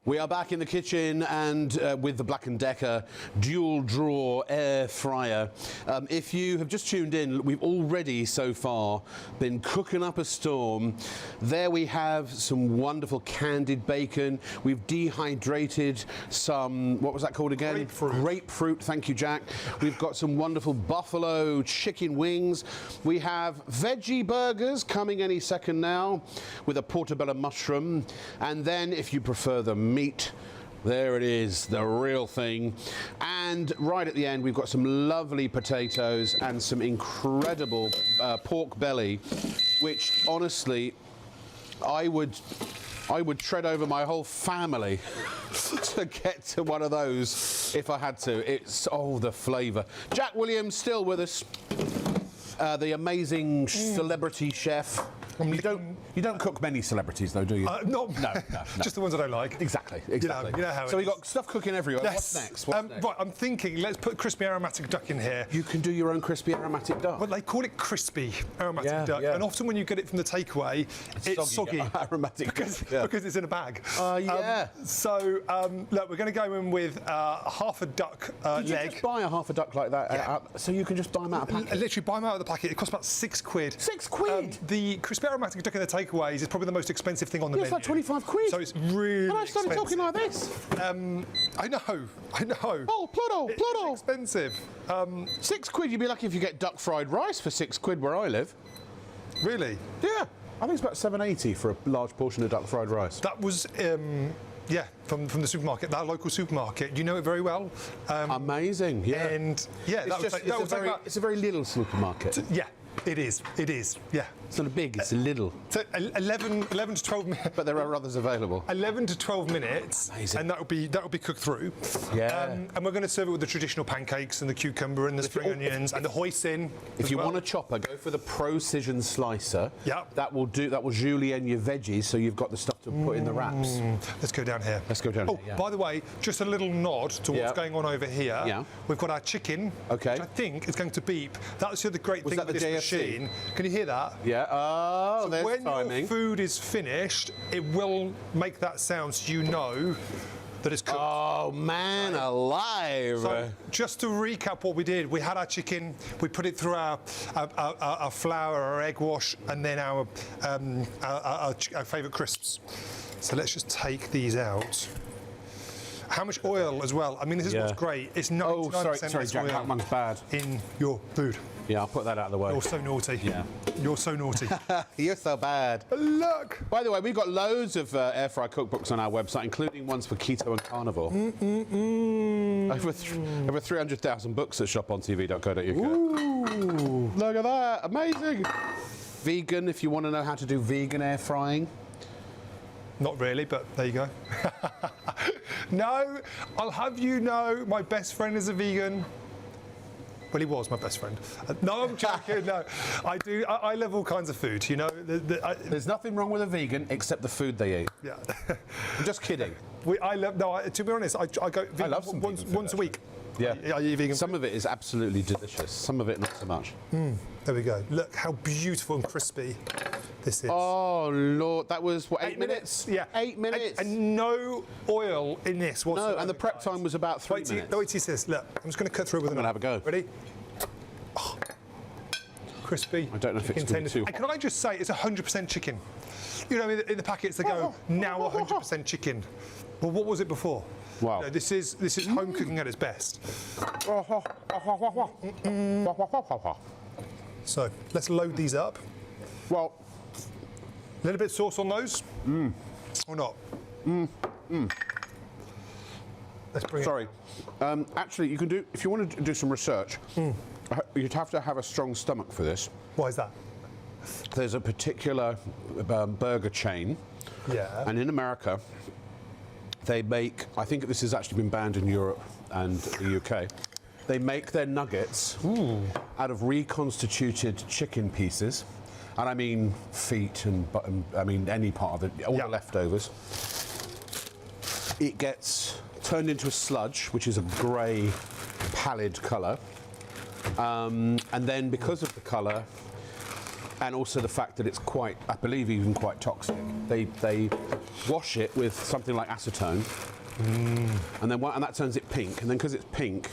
We are back in the kitchen and with the Black & Decker dual drawer air fryer. If you have just tuned in, we've already so far been cooking up a storm. There we have some wonderful candied bacon. We've dehydrated some, what was that called again? Grapefruit. Grapefruit, thank you, Jack. We've got some wonderful buffalo chicken wings. We have veggie burgers coming any second now with a portobello mushroom. And then if you prefer the meat, there it is, the real thing. And right at the end, we've got some lovely potatoes and some incredible pork belly, which honestly, I would tread over my whole family to get to one of those if I had to. It's, oh, the flavour. Jack Williams still with us, the amazing celebrity chef. You don't cook many celebrities though, do you? No. Just the ones I don't like. Exactly. You know how so it we've got stuff cooking everywhere. Yes. What's next? What's next? Right, I'm thinking, let's put crispy aromatic duck in here. You can do your own crispy aromatic duck. Well, they call it crispy aromatic duck, and often when you get it from the takeaway, it's soggy aromatic because it's in a bag. So look, we're going to go in with half a duck Did leg. you just buy a half a duck like that? So you can just buy them out of packet? Literally buy them out of the packet. It costs about £6. £6? The crispy aromatic duck in the takeaways is probably the most expensive thing on the menu. It's like 25 quid. So it's really And I started expensive. talking like this. I know. Oh, Plutto. It's expensive. £6, you'd be lucky if you get duck fried rice for £6 where I live. Really? Yeah. I think it's about £7.80 for a large portion of duck fried rice. That was Yeah, from the supermarket, that local supermarket. You know it very well. Amazing, yeah. And yeah, it's a very little supermarket. Yeah, it is. It is. Yeah. It's not big, it's a little. So 11 to 12 minutes. But there are others available. 11 to 12 minutes, Amazing. and that'll be cooked through. Yeah. And we're going to serve it with the traditional pancakes and the cucumber and the spring onions and the hoisin. If you want a chopper, go for the Procision slicer. Yeah. That will julienne your veggies, so you've got the stuff to put in the wraps. Let's go down here. Let's go down here, yeah. By the way, just a little nod to what's going on over here. Yeah. We've got our chicken. Okay. Which I think is going to beep. That's the other great thing that with the this JFC? machine. Can you hear that? Yeah. Oh, So there's when timing. your food is finished, it will make that sound so you know that it's cooked. Oh, man alive. So just to recap what we did, we had our chicken, we put it through our flour, our egg wash, and then our favourite crisps. So let's just take these out. How much oil as well? I mean, this is what's great. It's 99% sorry, less Jack, oil that one's bad. in your food. Yeah, I'll put that out of the way. You're so naughty. Yeah. You're so naughty. You're so bad. Look. By the way, we've got loads of air fry cookbooks on our website, including ones for keto and carnivore. Over 300,000 books at shopontv.co.uk. Ooh. Look at that, amazing. Vegan, if you want to know how to do vegan air frying. Not really, but there you go. No, I'll have you know, my best friend is a vegan. Well, he was my best friend. No, I'm joking. No, I do. I love all kinds of food. You know, There's nothing wrong with a vegan except the food they eat. yeah. I'm just kidding. I love. No, to be honest, I go vegan I love some once vegan food, a week. Yeah. Are you vegan? Some of it is absolutely delicious. Some of it not so much. There we go. Look how beautiful and crispy this is. Oh Lord, that was what, 8 minutes? Yeah, 8 minutes. And no oil in this whatsoever. No, and the prep time was about 3 Wait minutes. till you see this. Look, I'm just going to cut through with I'm gonna have a go. Ready? Oh, crispy. I don't know if it's chicken gonna be tenders. too And can I just say, it's 100% chicken. You know, in the packets they go now 100% chicken. Well, what was it before? Wow. You know, this is home cooking at its best. So let's load these up. Well, A little bit of sauce on those, or not? Let's bring sorry. Actually, you can do, if you want to do some research, you'd have to have a strong stomach for this. Why is that? There's a particular burger chain, and in America, they make, I think this has actually been banned in Europe and the UK, they make their nuggets out of reconstituted chicken pieces, and I mean feet and I mean any part of it, all the leftovers. It gets turned into a sludge, which is a grey, pallid colour, and then because of the colour, and also the fact that it's quite, I believe, even quite toxic, they wash it with something like acetone, and that turns it pink. And then because it's pink,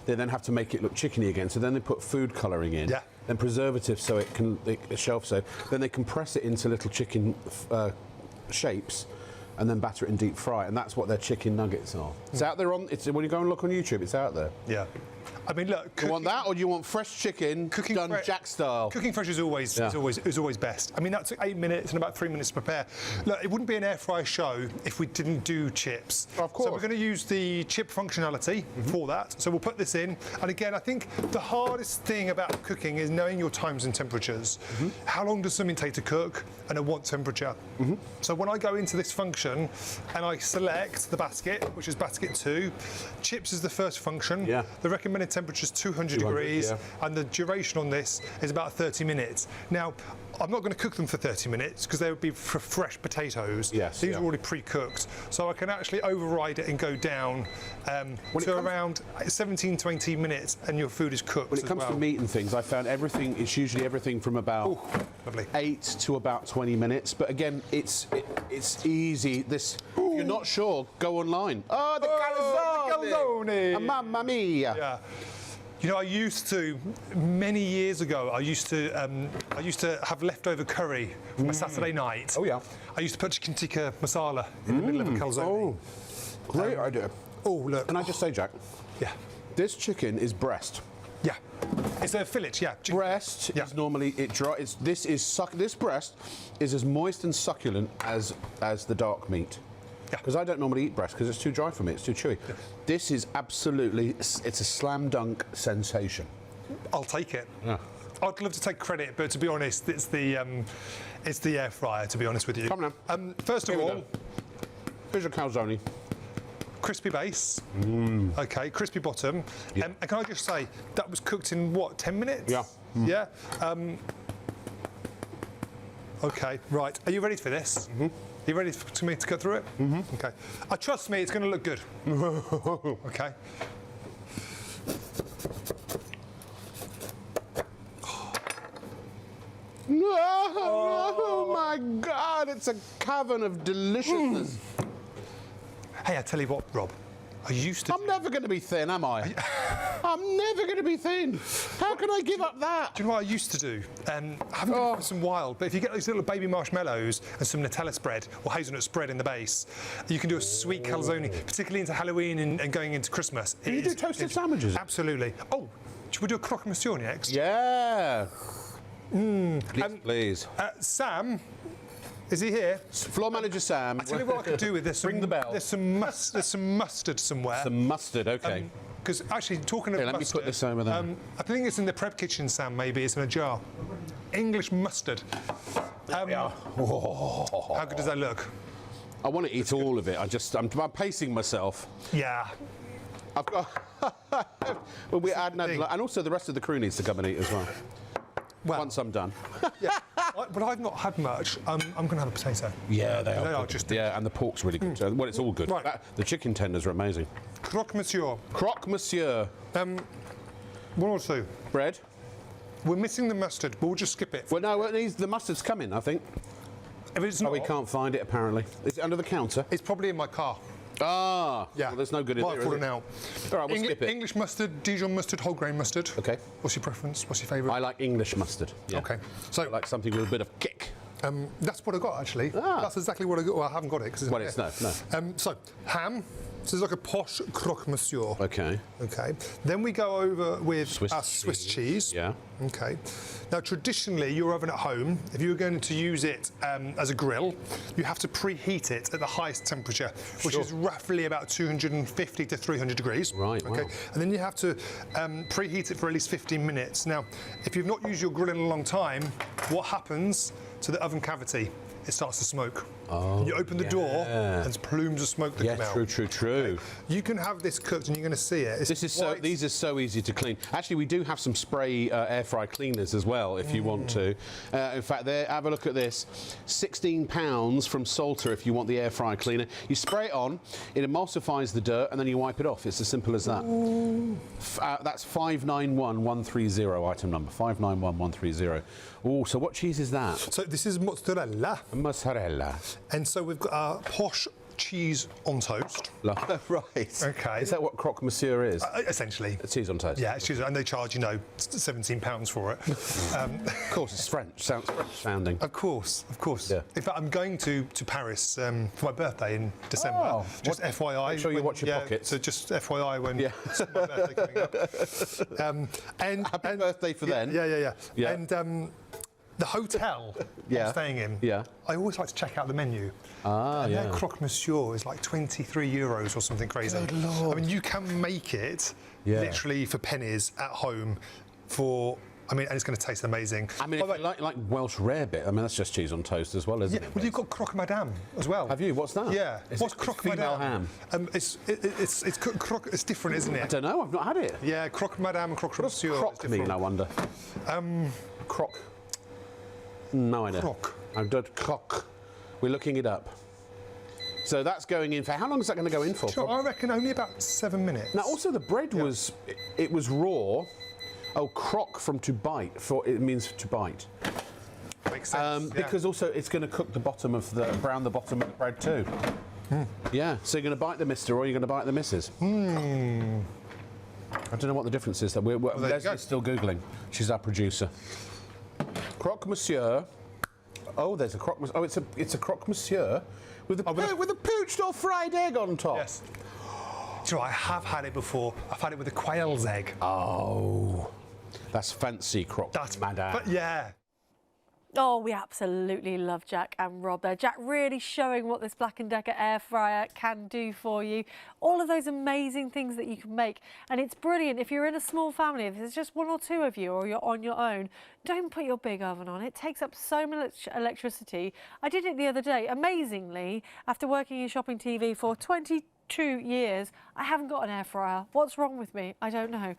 they then have to make it look chickeny again. So then they put food colouring in, then preservatives so it can shelf safe. Then they compress it into little chicken shapes, and then batter it in deep fry, and that's what their chicken nuggets are. It's out there when you go and look on YouTube, it's out there. Yeah. I mean, look. Do you want that, or do you want fresh chicken done Jack style? Cooking fresh is always best. I mean, that took 8 minutes and about 3 minutes to prepare. Look, it wouldn't be an air fry show if we didn't do chips. Of course. So we're going to use the chip functionality for that. So we'll put this in. And again, I think the hardest thing about cooking is knowing your times and temperatures. How long does something take to cook, and at what temperature? So when I go into this function and I select the basket, which is basket 2, chips is the first function. Yeah. The recommended temperature is 200 degrees, and the duration on this is about 30 minutes. Now, I'm not going to cook them for 30 minutes because they would be for fresh potatoes. Yes, These are already pre-cooked. So I can actually override it and go down to around 17 to 18 minutes, and your food is cooked. When it comes to meat and things, I found it's usually everything from about 8 to about 20 minutes. But again, it's easy. If you're not sure, go online. Oh, the calzone! Mamma mia! Yeah. You know, many years ago, I used to have leftover curry from a Saturday night. Oh, yeah. I used to put chicken tikka masala in the middle of a calzone. Oh, great idea. Oh, look. Can I just say, Jack? Yeah. This chicken is breast. Yeah. It's a fillet, yeah. Breast is normally dry. This breast is as moist and succulent as the dark meat. Because I don't normally eat breast because it's too dry for me. It's too chewy. Yeah. This is absolutely, it's a slam dunk sensation. I'll take it. Yeah. I'd love to take credit, but to be honest, it's the air fryer. To be honest with you. Come on. First of Here we all, go. Here's your calzone. crispy base. Okay, crispy bottom. Yeah. And can I just say that was cooked in what, 10 minutes? Yeah. Yeah. Okay. Right. Are you ready for this? Are you ready for me to cut through it? Okay. Trust me, it's going to look good. Okay. Oh my God, it's a cavern of deliciousness. Hey, I tell you what, Rob. I used to. I'm never going to be thin, am I? I'm never going to be thin. How can I give up that? Do you know what I used to do? I haven't done it for some wild, but if you get those little baby marshmallows and some Nutella spread or hazelnut spread in the base, you can do a sweet calzone, particularly into Halloween and going into Christmas. Can you do toasted sandwiches? Absolutely. Oh, should we do a croque monsieur next? Yeah. Please. Sam, is he here? Floor manager Sam. I tell you what I could do with this. Ring the bell. There's some mustard somewhere. Some mustard, okay. Because actually, talking of Here, let me mustard, put this over there. I think it's in the prep kitchen, Sam. Maybe it's in a jar. English mustard. How good does that look? I want to eat all of it. I'm pacing myself. Yeah. I've got. Well, we add, and also the rest of the crew needs to come and eat as well. Well, Once I'm done. yeah. But I've not had much. I'm going to have a potato. Yeah, they are good. just. Yeah, and the pork's really good. Well, it's all good. Right. The chicken tenders are amazing. Croque monsieur. Croque monsieur. One or two. Bread. We're missing the mustard, but we'll just skip it. Well, no, the mustard's coming, I think. If it's Oh, not, we can't find it apparently. Is it under the counter? it's probably in my car. Ah. Yeah. Well, there's no good in Might there. have Is fallen it? out. All right, we'll skip it. English mustard, Dijon mustard, whole grain mustard. Okay. What's your preference? What's your favourite? I like English mustard. Yeah. Okay. I So like something with a bit of kick. that's what I got actually. Ah. That's exactly what I got. Well, I haven't got it because Well, it's no. So ham. This is like a posh croque monsieur. Okay. Okay. Then we go over with Swiss our Swiss cheese. Yeah. Okay. Now, traditionally, your oven at home, if you were going to use it as a grill, you have to preheat it at the highest temperature, which is roughly about 250 to 300 degrees. Right, Okay. wow. And then you have to preheat it for at least 15 minutes. Now, if you've not used your grill in a long time, what happens to the oven cavity? It starts to smoke. Oh, you open the door and there's plumes of smoke that Yeah, come out. true. You can have this cooked and you're going to see it. These are so easy to clean. Actually, we do have some spray air fry cleaners as well, if you want to. In fact, have a look at this. £16 from Salter if you want the air fry cleaner. You spray it on, it emulsifies the dirt, and then you wipe it off. It's as simple as that. That's 591130 item number 591130. Oh, so what cheese is that? So this is mozzarella. Mozzarella. And so we've got our posh cheese on toast. Right. Okay. Is that what croque monsieur is? Essentially. Cheese on toast. Yeah, it's cheese, and they charge, £17 for it. Of course, it's French. Sounds French sounding. Of course. Yeah. In fact, I'm going to Paris for my birthday in December. Oh, just FYI. Make sure you watch your pockets. So just FYI when it's my birthday coming up. Happy birthday for then. Yeah. Yeah. And the hotel I'm staying in, I always like to check out the menu. And their croque monsieur is like 23 euros or something crazy. Good Lord. I mean, you can make it literally for pennies at home and it's going to taste amazing. I mean, if you like Welsh rarebit, I mean, that's just cheese on toast as well, isn't it? Well, you've got croque madame as well. Have you? What's that? Yeah. What's croque female madame? ham? It's different, isn't I it? don't know. I've not had it. Yeah, croque madame and croque monsieur. What does croque mean, I wonder? Croque. No idea. Croque. I've done croque. We're looking it up. So that's going in for, how long is that going to go in for? Sure, I reckon only about 7 minutes. Now, also the bread was, it was raw. Oh, croque from to bite, it means to bite. Makes sense. Because also it's going to cook the bottom of brown the bottom of the bread too. Yeah, so you're going to bite the mister or you're going to bite the missus. I don't know what the difference is. Leslie's still Googling. She's our producer. Croque monsieur. Oh, there's a croque monsieur. Oh, it's a croque monsieur with a poached or fried egg on top. Yes. Do you know, I have had it before. I've had it with a quail's egg. Oh, that's fancy croque madame. But yeah. Oh, we absolutely love Jack and Rob there. Jack really showing what this Black & Decker air fryer can do for you. All of those amazing things that you can make. And it's brilliant if you're in a small family, if there's just one or two of you or you're on your own, don't put your big oven on. It takes up so much electricity. I did it the other day. Amazingly, after working in ShopOnTV for 22 years, I haven't got an air fryer. What's wrong with me? I don't know.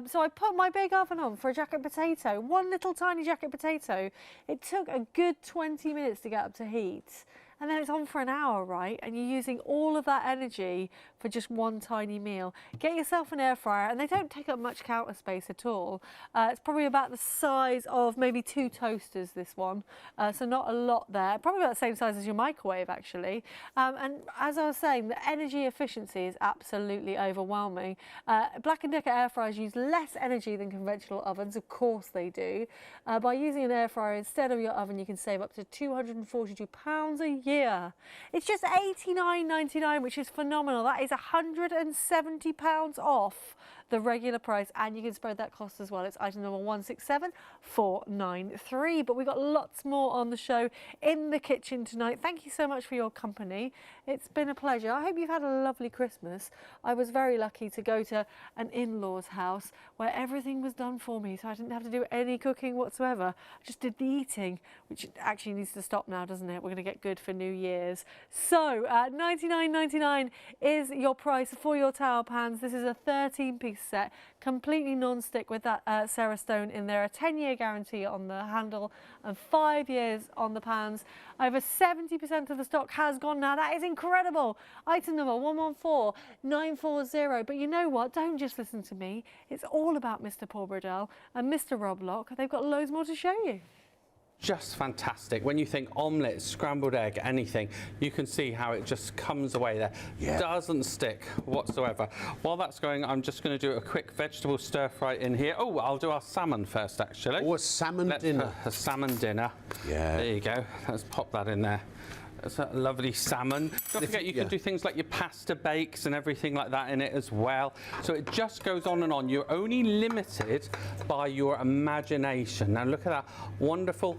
So I put my big oven on for a jacket potato, one little tiny jacket potato. It took a good 20 minutes to get up to heat. And then it's on for an hour, right? And you're using all of that energy for just one tiny meal. Get yourself an air fryer, and they don't take up much counter space at all. It's probably about the size of maybe 2 toasters, this one. So not a lot there. Probably about the same size as your microwave, actually. And as I was saying, the energy efficiency is absolutely overwhelming. Black & Decker air fryers use less energy than conventional ovens. Of course they do. By using an air fryer instead of your oven, you can save up to £242 a year. It's just £89.99, which is phenomenal. That is £170 off the regular price, and you can spread that cost as well. It's item number 167493. But we've got lots more on the show in the kitchen tonight. Thank you so much for your company. It's been a pleasure. I hope you've had a lovely Christmas. I was very lucky to go to an in-law's house where everything was done for me, so I didn't have to do any cooking whatsoever. I just did the eating, which actually needs to stop now, doesn't it? We're going to get good for New Year's. So £99.99 is your price for your tower pans. This is a 13-piece set, completely non-stick with that Sarah Stone in there, a 10-year guarantee on the handle and 5 years on the pans. Over 70% of the stock has gone now. That is incredible. Item number 114940. But you know what? Don't just listen to me. It's all about Mr. Paul Bradell and Mr. Rob Lock. They've got loads more to show you. Just fantastic. When you think omelette, scrambled egg, anything, you can see how it just comes away there. Yeah. Doesn't stick whatsoever. While that's going, I'm just going to do a quick vegetable stir fry in here. Oh, I'll do our salmon first, actually. Oh, a salmon dinner. A salmon dinner. Yeah. There you go. Let's pop that in there. That's a lovely salmon. Don't forget, you can do things like your pasta bakes and everything like that in it as well. So it just goes on and on. You're only limited by your imagination. Now look at that wonderful.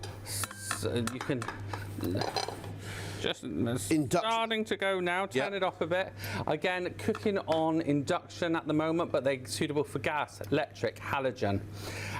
You can just starting to go now. Turn it off a bit. Again, cooking on induction at the moment, but they're suitable for gas, electric, halogen,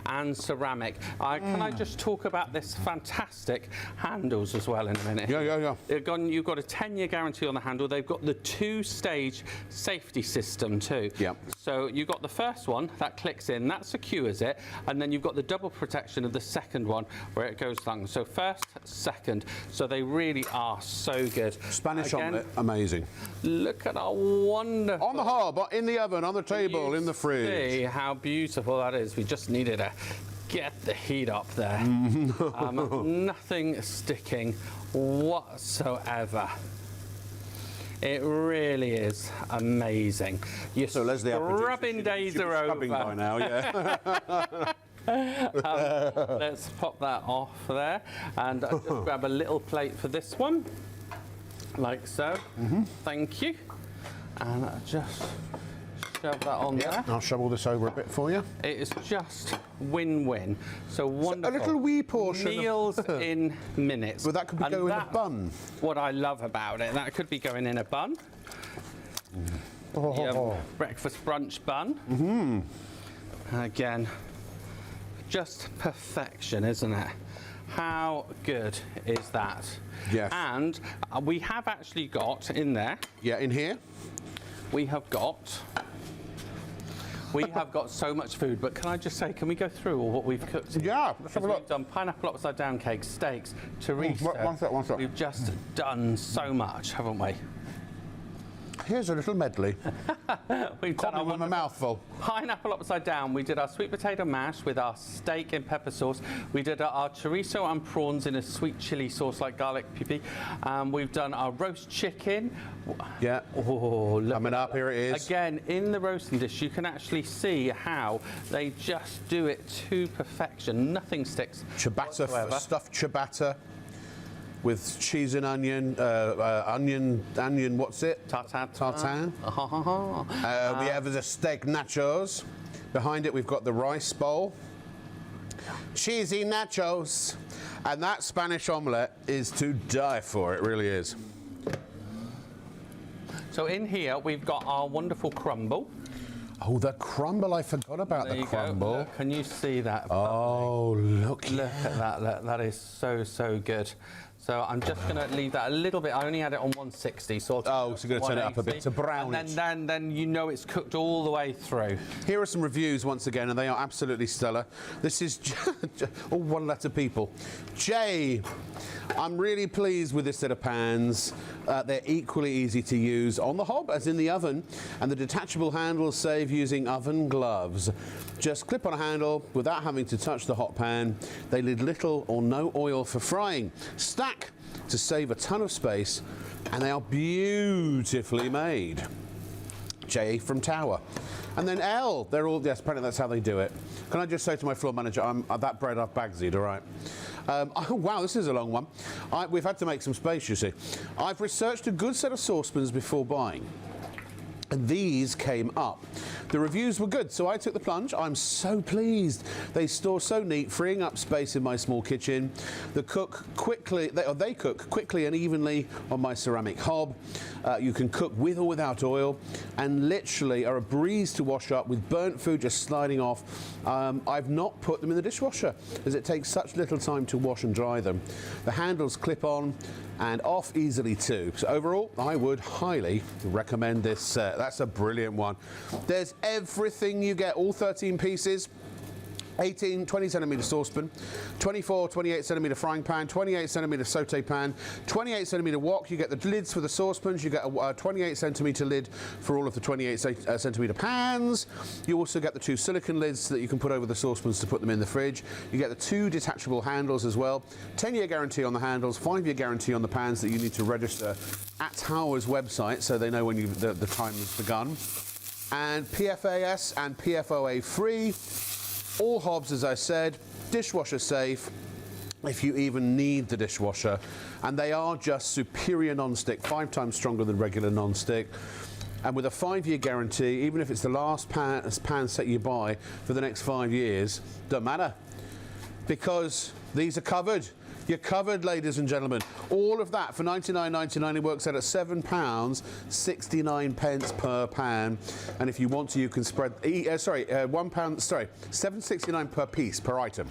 and ceramic. Can I just talk about this fantastic handles as well in a minute? Yeah. You've got a 10-year guarantee on the handle. They've got the 2-stage safety system too. Yep. So you've got the first one that clicks in, that secures it, and then you've got the double protection of the second one where it goes down. So first, second. So they really are so good. Spanish omelette, amazing. Look at our wonderful. On the hob, in the oven, on the table, in the fridge. See how beautiful that is. We just needed to get the heat up there. Nothing sticking whatsoever. It really is amazing. Your So Leslie, scrubbing days are over. Scrubbing by now, yeah. Let's pop that off there, and I'll just grab a little plate for this one, like so. Thank you. And I'll just shove that on there. I'll shovel this over a bit for you. It is just win-win. So wonderful. A little wee portion. Meals in minutes. Well, that could be going in a bun. What I love about it. That could be going in a bun. Breakfast brunch bun. Again, just perfection, isn't it? How good is that? Yes. And we have actually got in there. Yeah, in here. We have got so much food, but can I just say, can we go through all what we've cooked? Yeah, let's have a look. We've done pineapple upside down cakes, steaks, chorizo. One sec. We've just done so much, haven't we? Here's a little medley. We've done with my mouthful. Pineapple upside down. We did our sweet potato mash with our steak and pepper sauce. We did our chorizo and prawns in a sweet chili sauce like garlic pipi. We've done our roast chicken. Yeah. Oh, look. Coming up, here it is. Again, in the roasting dish, you can actually see how they just do it to perfection. Nothing sticks. Ciabatta, stuffed ciabatta with cheese and onion, onion, what's it? Tartare. We have the steak nachos. Behind it, we've got the rice bowl. Cheesy nachos. And that Spanish omelette is to die for, it really is. So in here, we've got our wonderful crumble. Oh, the crumble, I forgot about There the you crumble. go. Look, can you see that? Oh, look. Look at that. Look, that is so, so good. So I'm just going to leave that a little bit. I only had it on 160, so I'll so you're going to turn it up a bit to brown and it. then you know it's cooked all the way through. Here are some reviews once again, and they are absolutely stellar. This is all one-letter people. Jay, I'm really pleased with this set of pans. They're equally easy to use on the hob as in the oven, and the detachable handles save using oven gloves. Just clip on a handle without having to touch the hot pan. They need little or no oil for frying. Stack to save a ton of space, and they are beautifully made. J from Tower. And then L, they're all, yes, apparently that's how they do it. Can I just say to my floor manager, that bread I've bagsied, all right? Oh, wow, this is a long one. We've had to make some space, you see. I've researched a good set of saucepans before buying. And these came up. The reviews were good, so I took the plunge. I'm so pleased. They store so neat, freeing up space in my small kitchen. They cook quickly and evenly on my ceramic hob. You can cook with or without oil, and literally are a breeze to wash up with burnt food just sliding off. I've not put them in the dishwasher, as it takes such little time to wash and dry them. The handles clip on and off easily too. So overall, I would highly recommend this set. That's a brilliant one. There's everything you get, all 13 pieces. 20 centimetre saucepan, 28 centimetre frying pan, 28 centimetre saute pan, 28 centimetre wok. You get the lids for the saucepans. You get a 28 centimetre lid for all of the 28 centimetre pans. You also get the 2 silicone lids that you can put over the saucepans to put them in the fridge. You get the 2 detachable handles as well. 10-year guarantee on the handles, 5-year guarantee on the pans that you need to register at Tower's website so they know when the time has begun. And PFAS and PFOA free. All hobs, as I said, dishwasher safe, if you even need the dishwasher. And they are just superior non-stick, 5 times stronger than regular non-stick. And with a 5-year guarantee, even if it's the last pan set you buy for the next 5 years, don't matter. Because these are covered. You're covered, ladies and gentlemen. All of that for £99.99. It works out at £7.69 per pan. And if you want to, you can spread. £7.69 per piece, per item.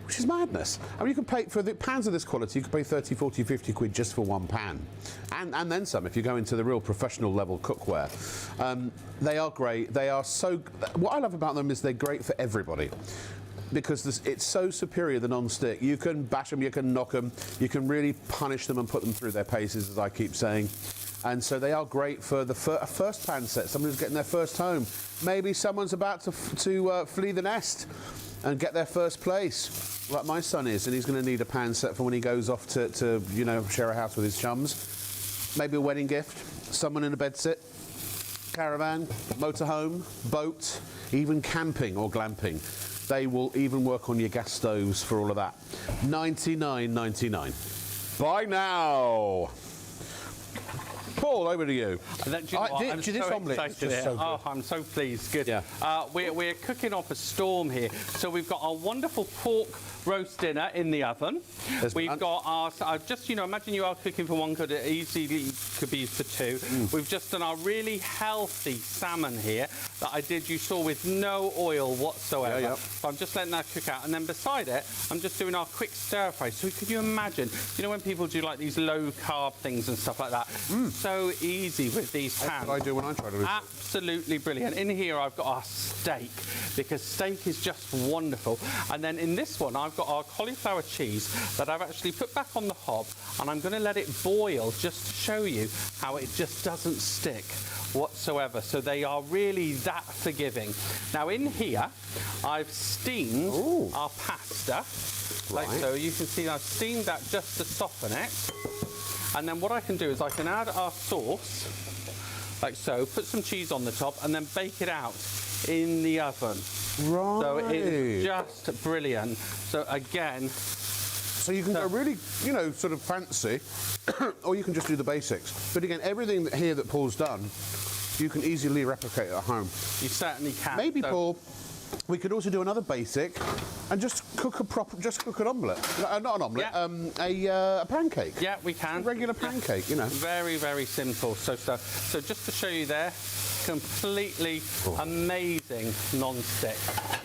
Which is madness. I mean, you can pay for the pans of this quality. You can pay 30, 40, 50 quid just for one pan, and then some if you go into the real professional level cookware. They are great. They are so. What I love about them is they're great for everybody. Because it's so superior, the non-stick. You can bash them, you can knock them, you can really punish them and put them through their paces, as I keep saying. And so they are great for the first pan set, someone who's getting their first home. Maybe someone's about to flee the nest and get their first place, like my son is, and he's going to need a pan set for when he goes off to share a house with his chums. Maybe a wedding gift, someone in a bedsit, caravan, motorhome, boat, even camping or glamping. They will even work on your gas stoves for all of that. $99.99. Buy now. Paul, over to you. I'm so excited here. Oh, I'm so pleased. Good. Yeah. We're cooking off a storm here. So we've got our wonderful pork roast dinner in the oven. We've got our, imagine you are cooking for one, could easily could be used for 2. We've just done our really healthy salmon here that you saw with no oil whatsoever. Yeah. So I'm just letting that cook out. And then beside it, I'm just doing our quick stir fry. So could you imagine, when people do like these low carb things and stuff like that? So easy with these pans. That's what I do when I try to do Absolutely brilliant. In here I've got our steak, because steak is just wonderful. And then in this one I've got our cauliflower cheese that I've actually put back on the hob, and I'm going to let it boil just to show you how it just doesn't stick whatsoever. So they are really that forgiving. Now in here I've steamed our pasta, like so. You can see I've steamed that just to soften it. And then what I can do is I can add our sauce, like so, put some cheese on the top, and then bake it out in the oven. Right. So it is just brilliant. So again... So you can go really, sort of fancy, or you can just do the basics. But again, everything here that Paul's done, you can easily replicate at home. You certainly can. Maybe, Paul, We could also do another basic and just cook an omelette. Not an omelette, a pancake. Yeah, we can. A regular pancake, you know. Very, very simple. So just to show you there, completely amazing non-stick.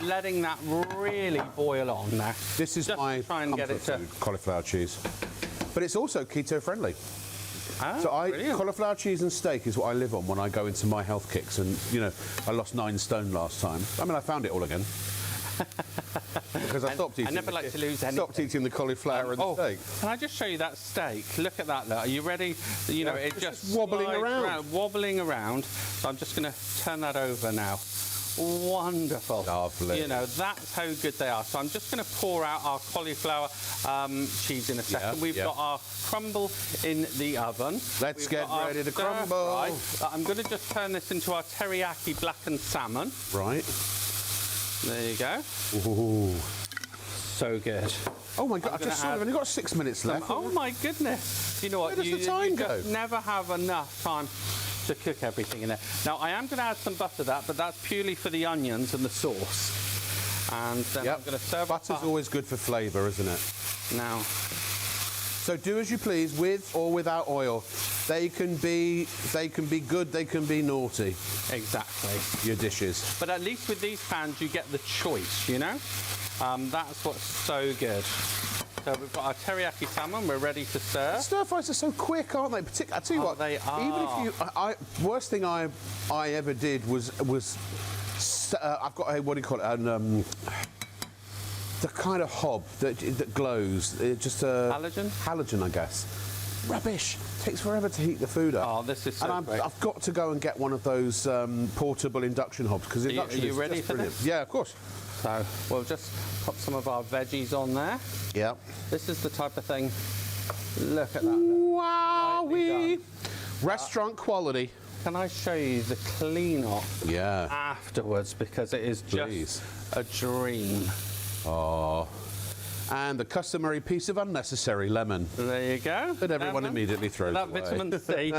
Letting that really boil on now. This is just my try and get it food, cauliflower cheese. But it's also keto friendly. Oh, So brilliant. cauliflower cheese and steak is what I live on when I go into my health kicks, and you know, I lost 9 stone last time. I mean, I found it all again. Because I stopped eating. I never like to lose anything. Stopped eating the cauliflower and steak. Can I just show you that steak? Look at that. Look. Are you ready? You know, it it's just wobbling slides around. wobbling around. So I'm just going to turn that over now. Wonderful. Lovely. You know, that's how good they are. So I'm just going to pour out our cauliflower cheese in a second. We've got our crumble in the oven. Let's get ready to crumble. I'm going to just turn this into our teriyaki blackened salmon. Right. There you go. Ooh. So good. Oh my God! I just saw I've only got 6 minutes left. Oh my goodness. You know what? Where does the time go? Just never have enough time to cook everything in there. Now, I am going to add some butter to that, but that's purely for the onions and the sauce. And then I'm going to serve Butter's always good for flavour, isn't it? Now. So do as you please, with or without oil. They can be good, they can be naughty. Exactly. Your dishes. But at least with these pans, you get the choice, you know? That's what's so good. So we've got our teriyaki salmon, we're ready to serve. Stir fries are so quick, aren't they? I tell you what, they are. Even if you, worst thing I ever did was I've got a, what do you call it? The kind of hob that glows. Just a halogen. Halogen, I guess. Rubbish. Takes forever to heat the food up. Oh, this is so great. I've got to go and get one of those portable induction hobs because induction are you is ready just for brilliant. this? Yeah, of course. So we'll just pop some of our veggies on there. Yeah. This is the type of thing. Look at that. Wowee! Restaurant quality. Can I show you the clean-up afterwards, because it is just a dream. Oh. And the customary piece of unnecessary lemon. There you go. That everyone immediately throws away. Vitamin C.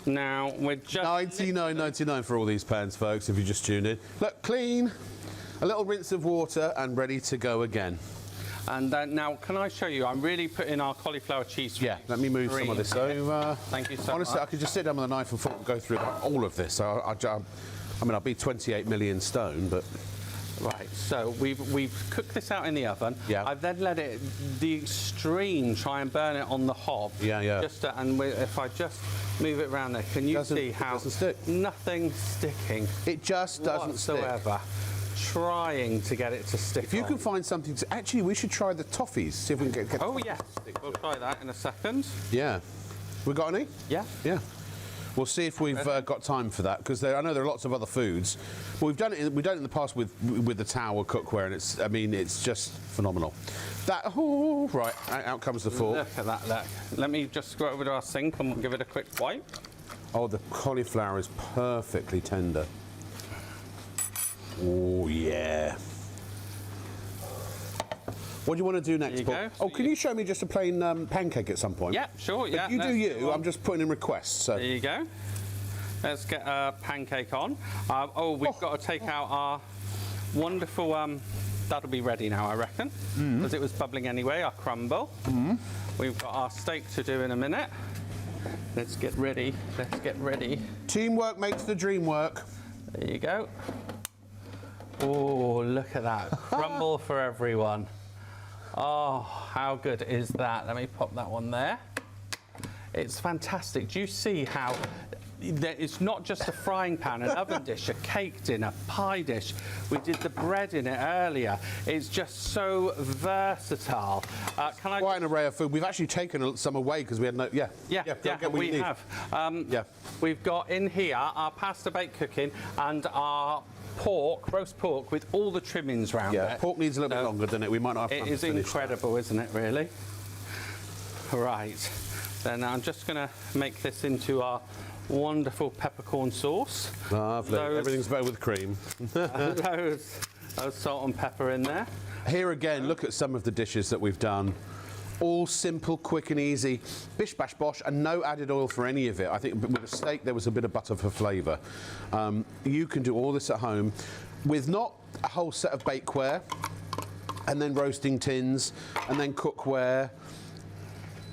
Now, we're just... $99.99 for all these pans, folks, if you just tuned in. Look, clean, a little rinse of water, and ready to go again. And now, can I show you? I'm really putting our cauliflower cheese. Yeah, let me move some of this over. Thank you so Honestly, much. I could just sit down with a knife and fork and go through all of this. I mean, I'll be 28 million stone, but... Right, so we've cooked this out in the oven. Yeah. I've then let it, the extreme, try and burn it on the hob. Yeah, yeah. If I just move it around there, can you see how doesn't stick. Nothing sticking? It just doesn't stick. Whatsoever. Trying to get it to stick. If you can find something to... Actually, we should try the toffees, see if we can get Oh, yes. We'll try that in a second. Yeah. We got any? Yeah. Yeah. We'll see if we've got time for that, because I know there are lots of other foods. Well, we've done it in the past with the towel cookware, and it's just phenomenal. Right, out comes the fork. Look at that, look. Let me just go over to our sink and we'll give it a quick wipe. Oh, the cauliflower is perfectly tender. Oh, yeah. What do you want to do next, Paul? Oh, can you show me just a plain pancake at some point? Yeah, sure. Yeah. You do you. I'm just putting in requests. So. There you go. Let's get a pancake on. We've got to take out our wonderful. That'll be ready now, I reckon, because it was bubbling anyway. Our crumble. We've got our steak to do in a minute. Let's get ready. Let's get ready. Teamwork makes the dream work. There you go. Oh, look at that. Crumble for everyone. Oh, how good is that? Let me pop that one there. It's fantastic. Do you see how it's not just a frying pan, an oven dish, a cake dinner, pie dish. We did the bread in it earlier. It's just so versatile. Quite an array of food. We've actually taken some away because we had no... Yeah, we have. We've got in here our pasta bake cooking and our roast pork with all the trimmings round it. Yeah, pork needs a little bit longer, doesn't it? We might not have time It is to finish incredible, isn't it, really? Right. Then I'm just going to make this into our wonderful peppercorn sauce. Lovely. Everything's better with cream. Loads of salt and pepper in there. Here again, look at some of the dishes that we've done. All simple, quick and easy. Bish, bash, bosh, and no added oil for any of it. I think with a steak there was a bit of butter for flavour. You can do all this at home with not a whole set of bakeware, and then roasting tins, and then cookware.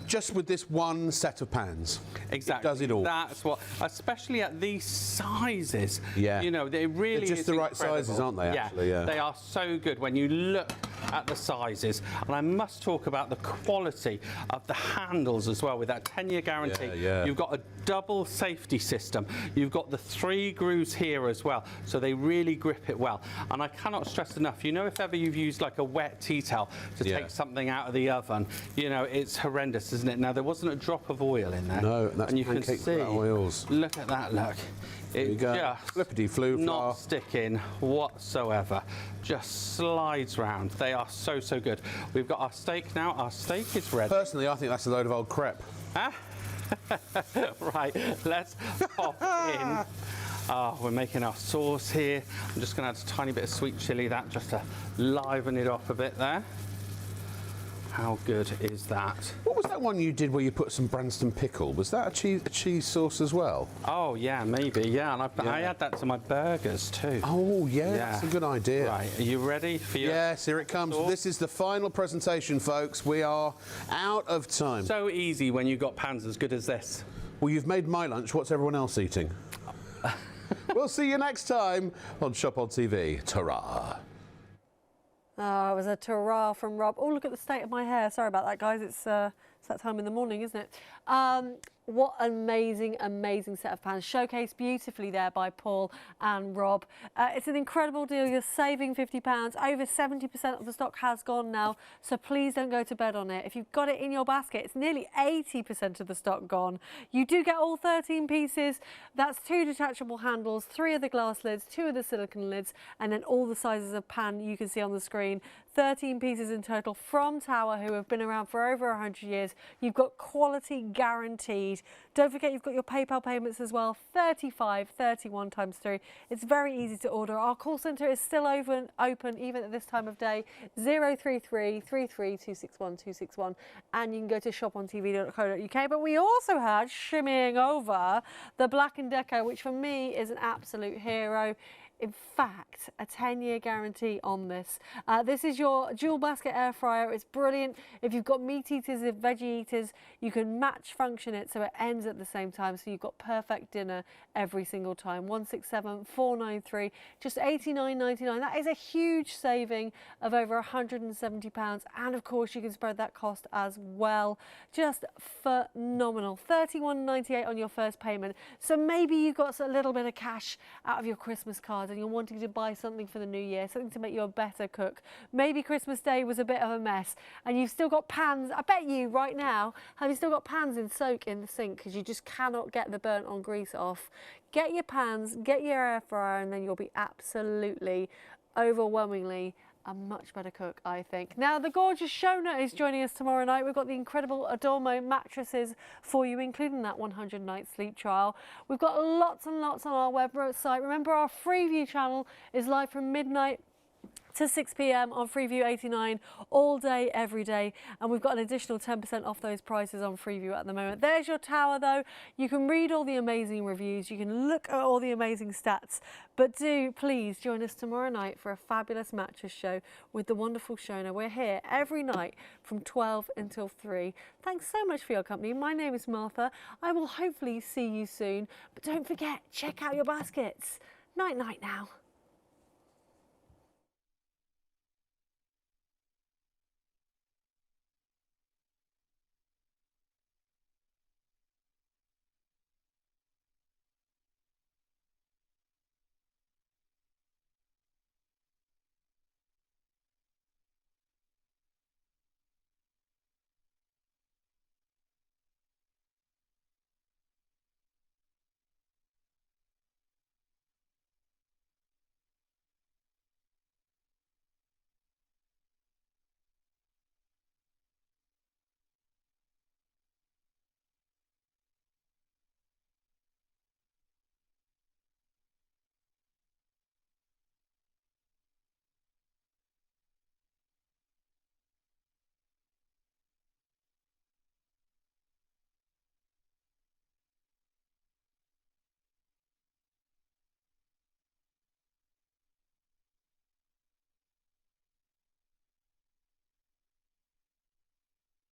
Just with this one set of pans. Exactly. It does it all. That's what, especially at these sizes. Yeah. You know, they really They're just is the right incredible. sizes, aren't they, actually? Yeah. They are so good when you look at the sizes. And I must talk about the quality of the handles as well with that 10-year guarantee. Yeah. You've got a double safety system. You've got the 3 grooves here as well. So they really grip it well. And I cannot stress enough, you know, if ever you've used like a wet tea towel to take something out of the oven, you know, it's horrendous, isn't it? Now, there wasn't a drop of oil in there. No, that's and you can pancake see, oils. look at that, look. There you go. Just Flippity floo not sticking whatsoever. Just slides round. They are so, so good. We've got our steak now. Our steak is ready. Personally, I think that's a load of old crepe. Huh? Right, let's pop in. We're making our sauce here. I'm just going to add a tiny bit of sweet chilli, that just to liven it up a bit there. How good is that? What was that one you did where you put some Branston pickle? Was that a cheese sauce as well? Oh, yeah, maybe, yeah. And I add that to my burgers too. Oh, yeah, that's a good idea. Right, are you ready for your... Yes, here it comes. sauce? This is the final presentation, folks. We are out of time. So easy when you've got pans as good as this. Well, you've made my lunch. What's everyone else eating? We'll see you next time on Shop on TV. Ta-ra. Oh, it was a ta-ra from Rob. Oh, look at the state of my hair. Sorry about that, guys. It's that time in the morning, isn't it? What an amazing, amazing set of pans. Showcased beautifully there by Paul and Rob. It's an incredible deal. You're saving £50. Over 70% of the stock has gone now, so please don't go to bed on it. If you've got it in your basket, it's nearly 80% of the stock gone. You do get all 13 pieces. That's 2 detachable handles, 3 of the glass lids, 2 of the silicone lids, and then all the sizes of pan you can see on the screen. 13 pieces in total from Tower, who have been around for over 100 years. You've got quality guaranteed. Don't forget you've got your PayPal payments as well, 35.31 times 3. It's very easy to order. Our call centre is still open even at this time of day, 033 33 261 261, and you can go to ShopOnTV.co.uk. But we also had, shimmying over, the Black & Decker, which for me is an absolute hero. In fact, a 10-year guarantee on this. This is your dual basket air fryer. It's brilliant. If you've got meat eaters, if veggie eaters, you can match function it so it ends at the same time. So you've got perfect dinner every single time. 167-493, just £89.99. That is a huge saving of over £170. And of course, you can spread that cost as well. Just phenomenal. £31.98 on your first payment. So maybe you've got a little bit of cash out of your Christmas card and you're wanting to buy something for the new year, something to make you a better cook. Maybe Christmas Day was a bit of a mess and you've still got pans. I bet you right now, have you still got pans in soak in the sink because you just cannot get the burnt on grease off? Get your pans, get your air fryer, and then you'll be absolutely, overwhelmingly a much better cook, I think. Now, the gorgeous Shona is joining us tomorrow night. We've got the incredible Adormo mattresses for you, including that 100-night sleep trial. We've got lots and lots on our website. Remember, our Freeview channel is live from midnight to 6 p.m. on Freeview 89 all day, every day. And we've got an additional 10% off those prices on Freeview at the moment. There's your tower, though. You can read all the amazing reviews. You can look at all the amazing stats. But do please join us tomorrow night for a fabulous mattress show with the wonderful Shona. We're here every night from 12 until 3. Thanks so much for your company. My name is Martha. I will hopefully see you soon. But don't forget, check out your baskets. Night, night now.